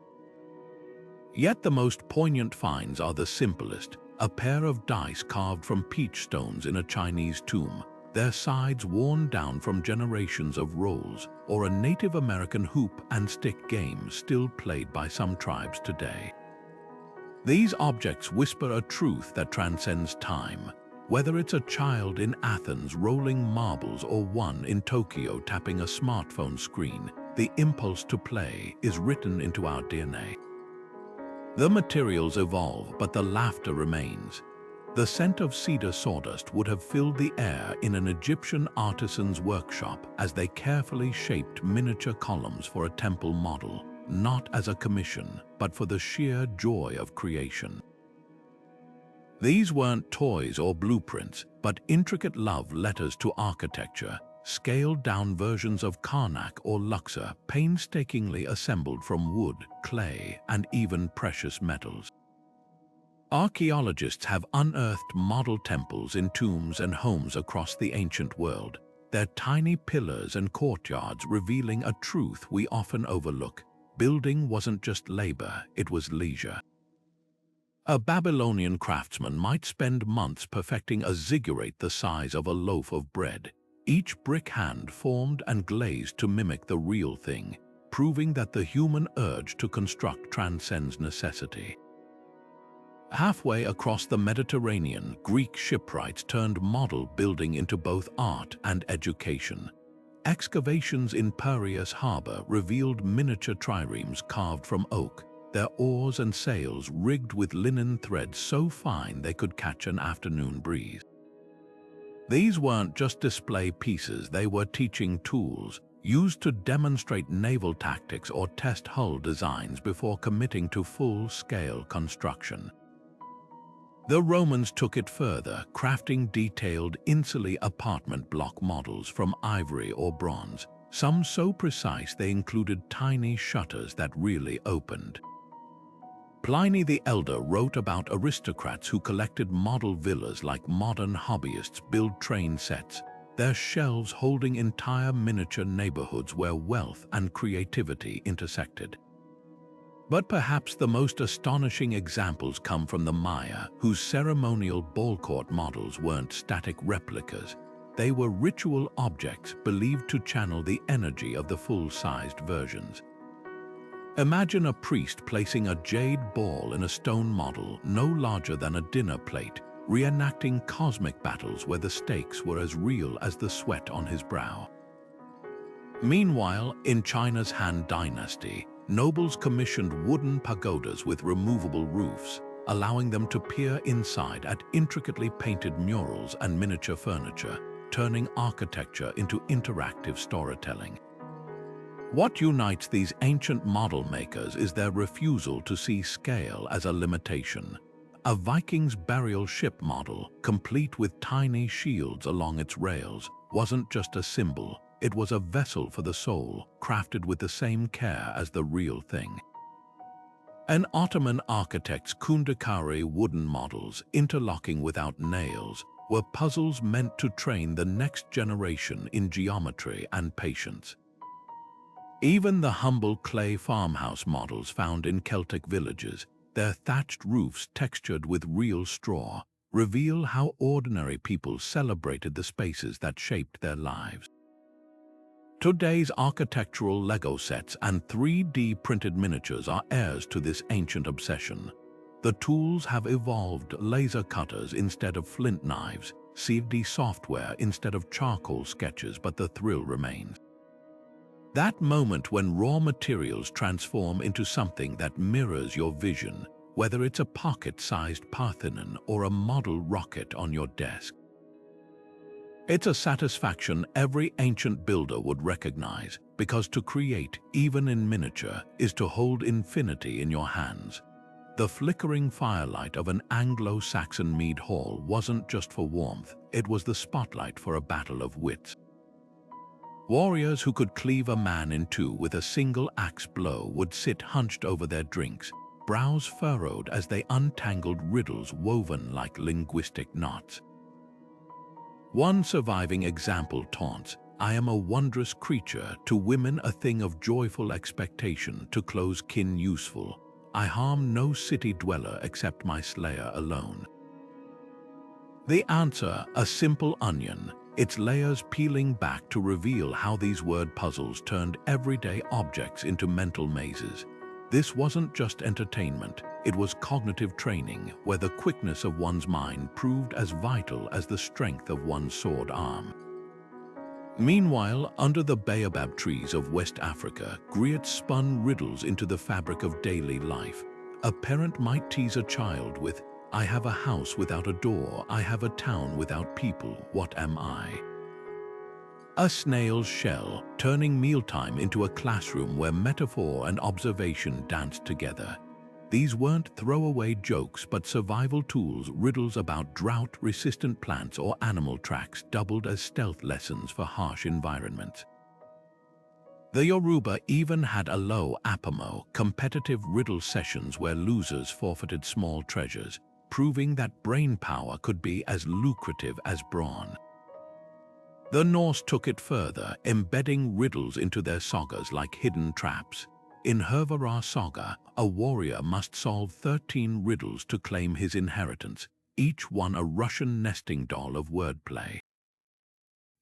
Yet the most poignant finds are the simplest, a pair of dice carved from peach stones in a Chinese tomb, their sides worn down from generations of rolls, or a Native American hoop and stick game still played by some tribes today. These objects whisper a truth that transcends time. Whether it's a child in Athens rolling marbles or one in Tokyo tapping a smartphone screen, the impulse to play is written into our DNA. The materials evolve, but the laughter remains. The scent of cedar sawdust would have filled the air in an Egyptian artisan's workshop as they carefully shaped miniature columns for a temple model, not as a commission, but for the sheer joy of creation. These weren't toys or blueprints, but intricate love letters to architecture, scaled-down versions of Karnak or Luxor, painstakingly assembled from wood, clay, and even precious metals. Archaeologists have unearthed model temples in tombs and homes across the ancient world, their tiny pillars and courtyards revealing a truth we often overlook. Building wasn't just labor, it was leisure. A Babylonian craftsman might spend months perfecting a ziggurat the size of a loaf of bread, each brick hand formed and glazed to mimic the real thing, proving that the human urge to construct transcends necessity. Halfway across the Mediterranean, Greek shipwrights turned model building into both art and education. Excavations in Piraeus harbor revealed miniature triremes carved from oak, their oars and sails rigged with linen threads so fine they could catch an afternoon breeze. These weren't just display pieces, they were teaching tools, used to demonstrate naval tactics or test hull designs before committing to full-scale construction. The Romans took it further, crafting detailed insulae apartment block models from ivory or bronze, some so precise they included tiny shutters that really opened. Pliny the Elder wrote about aristocrats who collected model villas like modern hobbyists build train sets, their shelves holding entire miniature neighborhoods where wealth and creativity intersected. But perhaps the most astonishing examples come from the Maya, whose ceremonial ball court models weren't static replicas. They were ritual objects believed to channel the energy of the full-sized versions. Imagine a priest placing a jade ball in a stone model no larger than a dinner plate, reenacting cosmic battles where the stakes were as real as the sweat on his brow. Meanwhile, in China's Han Dynasty, nobles commissioned wooden pagodas with removable roofs, allowing them to peer inside at intricately painted murals and miniature furniture, turning architecture into interactive storytelling. What unites these ancient model makers is their refusal to see scale as a limitation. A Viking's burial ship model, complete with tiny shields along its rails, wasn't just a symbol, it was a vessel for the soul, crafted with the same care as the real thing. An Ottoman architect's kundakari wooden models, interlocking without nails, were puzzles meant to train the next generation in geometry and patience. Even the humble clay farmhouse models found in Celtic villages, their thatched roofs textured with real straw, reveal how ordinary people celebrated the spaces that shaped their lives. Today's architectural Lego sets and 3D printed miniatures are heirs to this ancient obsession. The tools have evolved: laser cutters instead of flint knives, 3D software instead of charcoal sketches, but the thrill remains. That moment when raw materials transform into something that mirrors your vision, whether it's a pocket-sized Parthenon or a model rocket on your desk. It's a satisfaction every ancient builder would recognize, because to create, even in miniature, is to hold infinity in your hands. The flickering firelight of an Anglo-Saxon mead hall wasn't just for warmth, it was the spotlight for a battle of wits. Warriors who could cleave a man in two with a single axe blow would sit hunched over their drinks, brows furrowed as they untangled riddles woven like linguistic knots. One surviving example taunts, "I am a wondrous creature, to women a thing of joyful expectation, to close kin useful. I harm no city dweller except my slayer alone." The answer, a simple onion, its layers peeling back to reveal how these word puzzles turned everyday objects into mental mazes. This wasn't just entertainment, it was cognitive training, where the quickness of one's mind proved as vital as the strength of one's sword arm. Meanwhile, under the baobab trees of West Africa, griots spun riddles into the fabric of daily life. A parent might tease a child with, "I have a house without a door, I have a town without people, what am I?" A snail's shell, turning mealtime into a classroom where metaphor and observation danced together. These weren't throwaway jokes but survival tools. Riddles about drought-resistant plants or animal tracks doubled as stealth lessons for harsh environments. The Yoruba even had a low apamo, competitive riddle sessions where losers forfeited small treasures, proving that brain power could be as lucrative as brawn. The Norse took it further, embedding riddles into their sagas like hidden traps. In Hervarar saga, a warrior must solve 13 riddles to claim his inheritance, each one a Russian nesting doll of wordplay.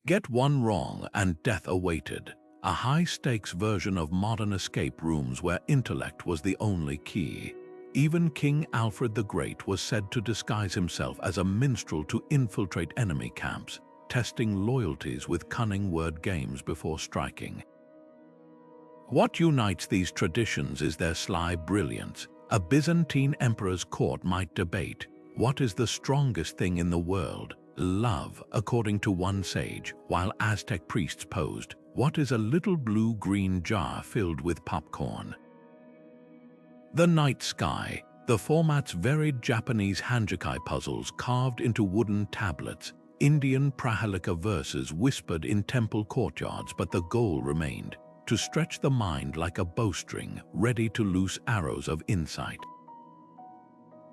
Get one wrong and death awaited, a high-stakes version of modern escape rooms where intellect was the only key. Even King Alfred the Great was said to disguise himself as a minstrel to infiltrate enemy camps, testing loyalties with cunning word games before striking. What unites these traditions is their sly brilliance. A Byzantine emperor's court might debate, what is the strongest thing in the world? Love, according to one sage, while Aztec priests posed, what is a little blue-green jar filled with popcorn? The night sky, the format's varied Japanese hanjukai puzzles carved into wooden tablets, Indian Prahalika verses whispered in temple courtyards, but the goal remained, to stretch the mind like a bowstring, ready to loose arrows of insight.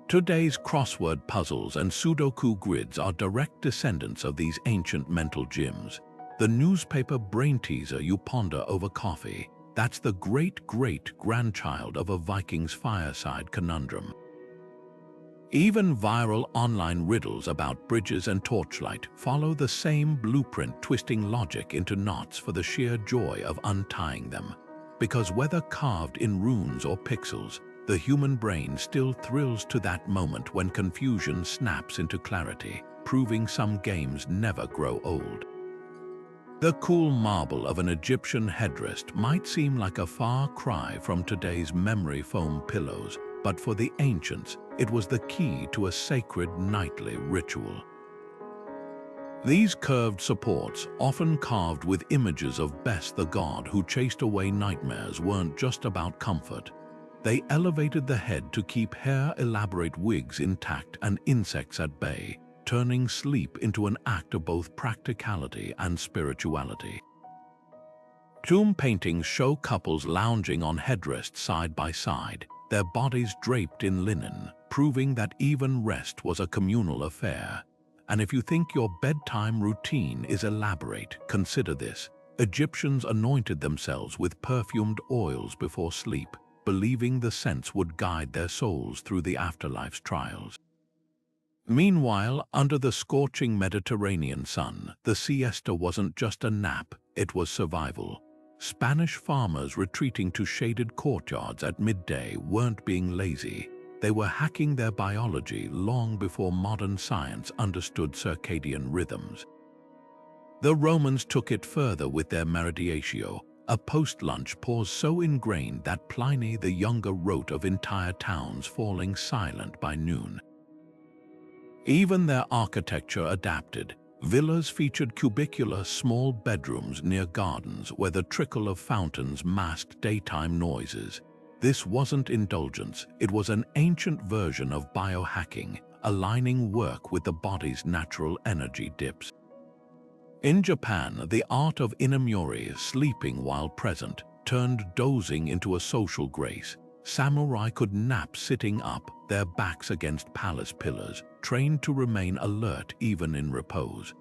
Today's crossword puzzles and Sudoku grids are direct descendants of these ancient mental gyms. The newspaper brain teaser you ponder over coffee, that's the great-great-grandchild of a Viking's fireside conundrum. Even viral online riddles about bridges and torchlight follow the same blueprint, twisting logic into knots for the sheer joy of untying them. Because whether carved in runes or pixels, the human brain still thrills to that moment when confusion snaps into clarity, proving some games never grow old. The cool marble of an Egyptian headrest might seem like a far cry from today's memory foam pillows, but for the ancients, it was the key to a sacred nightly ritual. These curved supports, often carved with images of Bes the god who chased away nightmares, weren't just about comfort. They elevated the head to keep hair-elaborate wigs intact and insects at bay, turning sleep into an act of both practicality and spirituality. Tomb paintings show couples lounging on headrests side by side, their bodies draped in linen, proving that even rest was a communal affair. And if you think your bedtime routine is elaborate, consider this. Egyptians anointed themselves with perfumed oils before sleep, believing the scents would guide their souls through the afterlife's trials. Meanwhile, under the scorching Mediterranean sun, the siesta wasn't just a nap, it was survival. Spanish farmers retreating to shaded courtyards at midday weren't being lazy. They were hacking their biology long before modern science understood circadian rhythms. The Romans took it further with their meridiatio, a post-lunch pause so ingrained that Pliny the Younger wrote of entire towns falling silent by noon. Even their architecture adapted. Villas featured cubicular small bedrooms near gardens where the trickle of fountains masked daytime noises. This wasn't indulgence, it was an ancient version of biohacking, aligning work with the body's natural energy dips. In Japan, the art of inamyori, sleeping while present, turned dozing into a social grace. Samurai could nap sitting up, their backs against palace pillars, trained to remain alert even in repose.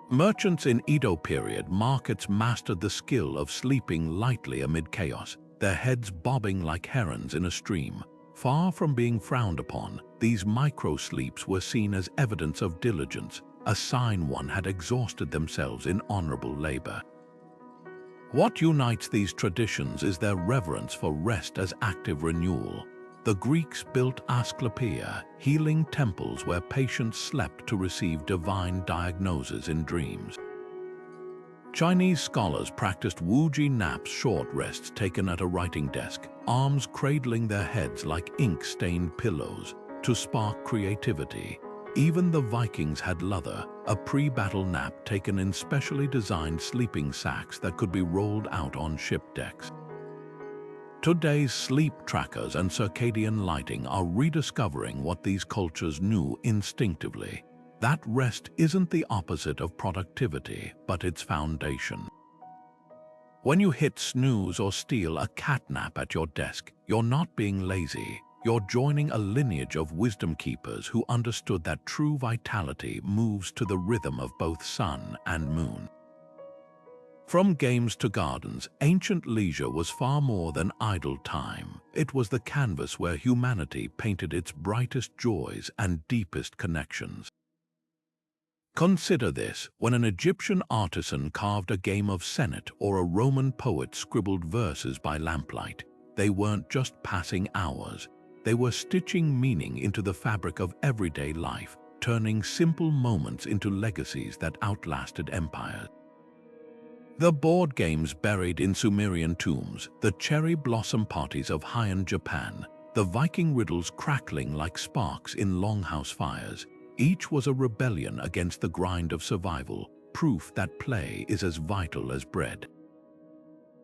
Merchants in Edo period markets mastered the skill of sleeping lightly amid chaos, their heads bobbing like herons in a stream. Far from being frowned upon, these micro-sleeps were seen as evidence of diligence, a sign one had exhausted themselves in honorable labor. What unites these traditions is their reverence for rest as active renewal. The Greeks built Asclepiae, healing temples where patients slept to receive divine diagnoses in dreams. Chinese scholars practiced wuji naps, short rests taken at a writing desk, arms cradling their heads like ink-stained pillows, to spark creativity. Even the Vikings had lather, a pre-battle nap taken in specially designed sleeping sacks that could be rolled out on ship decks. Today's sleep trackers and circadian lighting are rediscovering what these cultures knew instinctively. That rest isn't the opposite of productivity, but its foundation. When you hit snooze or steal a catnap at your desk, you're not being lazy. You're joining a lineage of wisdom keepers who understood that true vitality moves to the rhythm of both sun and moon. From games to gardens, ancient leisure was far more than idle time. It was the canvas where humanity painted its brightest joys and deepest connections. Consider this: when an Egyptian artisan carved a game of senet or a Roman poet scribbled verses by lamplight, they weren't just passing hours. They were stitching meaning into the fabric of everyday life, turning simple moments into legacies that outlasted empires. The board games buried in Sumerian tombs, the cherry blossom parties of Heian Japan, the Viking riddles crackling like sparks in longhouse fires, each was a rebellion against the grind of survival, proof that play is as vital as bread.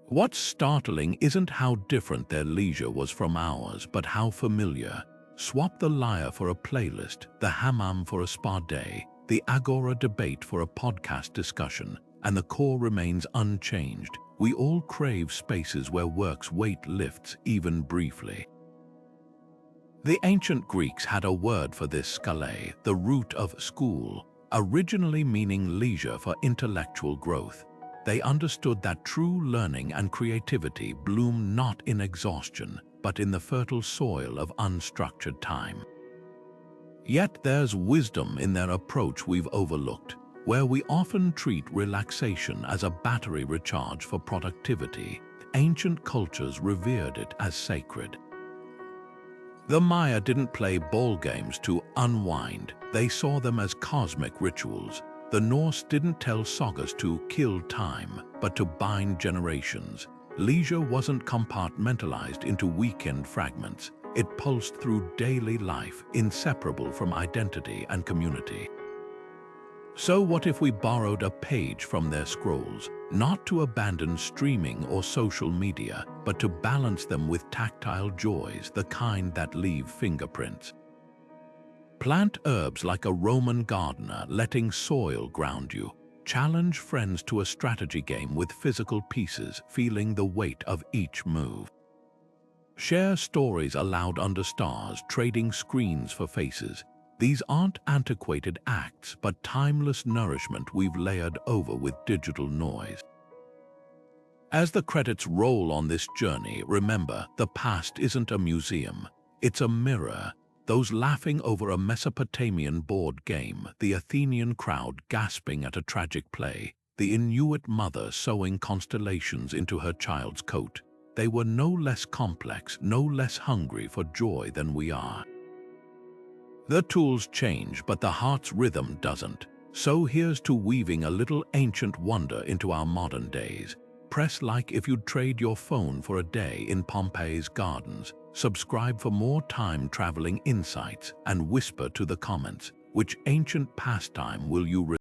What's startling isn't how different their leisure was from ours, but how familiar. Swap the lyre for a playlist, the hammam for a spa day, the agora debate for a podcast discussion, and the core remains unchanged. We all crave spaces where work's weight lifts, even briefly. The ancient Greeks had a word for this: skale, the root of school, originally meaning leisure for intellectual growth. They understood that true learning and creativity bloom not in exhaustion, but in the fertile soil of unstructured time. Yet there's wisdom in their approach we've overlooked, where we often treat relaxation as a battery recharge for productivity. Ancient cultures revered it as sacred. The Maya didn't play ball games to unwind, they saw them as cosmic rituals. The Norse didn't tell sagas to kill time, but to bind generations. Leisure wasn't compartmentalized into weekend fragments. It pulsed through daily life, inseparable from identity and community. So what if we borrowed a page from their scrolls, not to abandon streaming or social media, but to balance them with tactile joys, the kind that leave fingerprints? Plant herbs like a Roman gardener, letting soil ground you. Challenge friends to a strategy game with physical pieces, feeling the weight of each move. Share stories aloud under stars, trading screens for faces. These aren't antiquated acts, but timeless nourishment we've layered over with digital noise. As the credits roll on this journey, remember, the past isn't a museum. It's a mirror. Those laughing over a Mesopotamian board game, the Athenian crowd gasping at a tragic play, the Inuit mother sewing constellations into her child's coat. They were no less complex, no less hungry for joy than we are. The tools change, but the heart's rhythm doesn't. So here's to weaving a little ancient wonder into our modern days. Press like if you'd trade your phone for a day in Pompeii's gardens. Subscribe for more time-traveling insights and whisper to the comments, which ancient pastime will you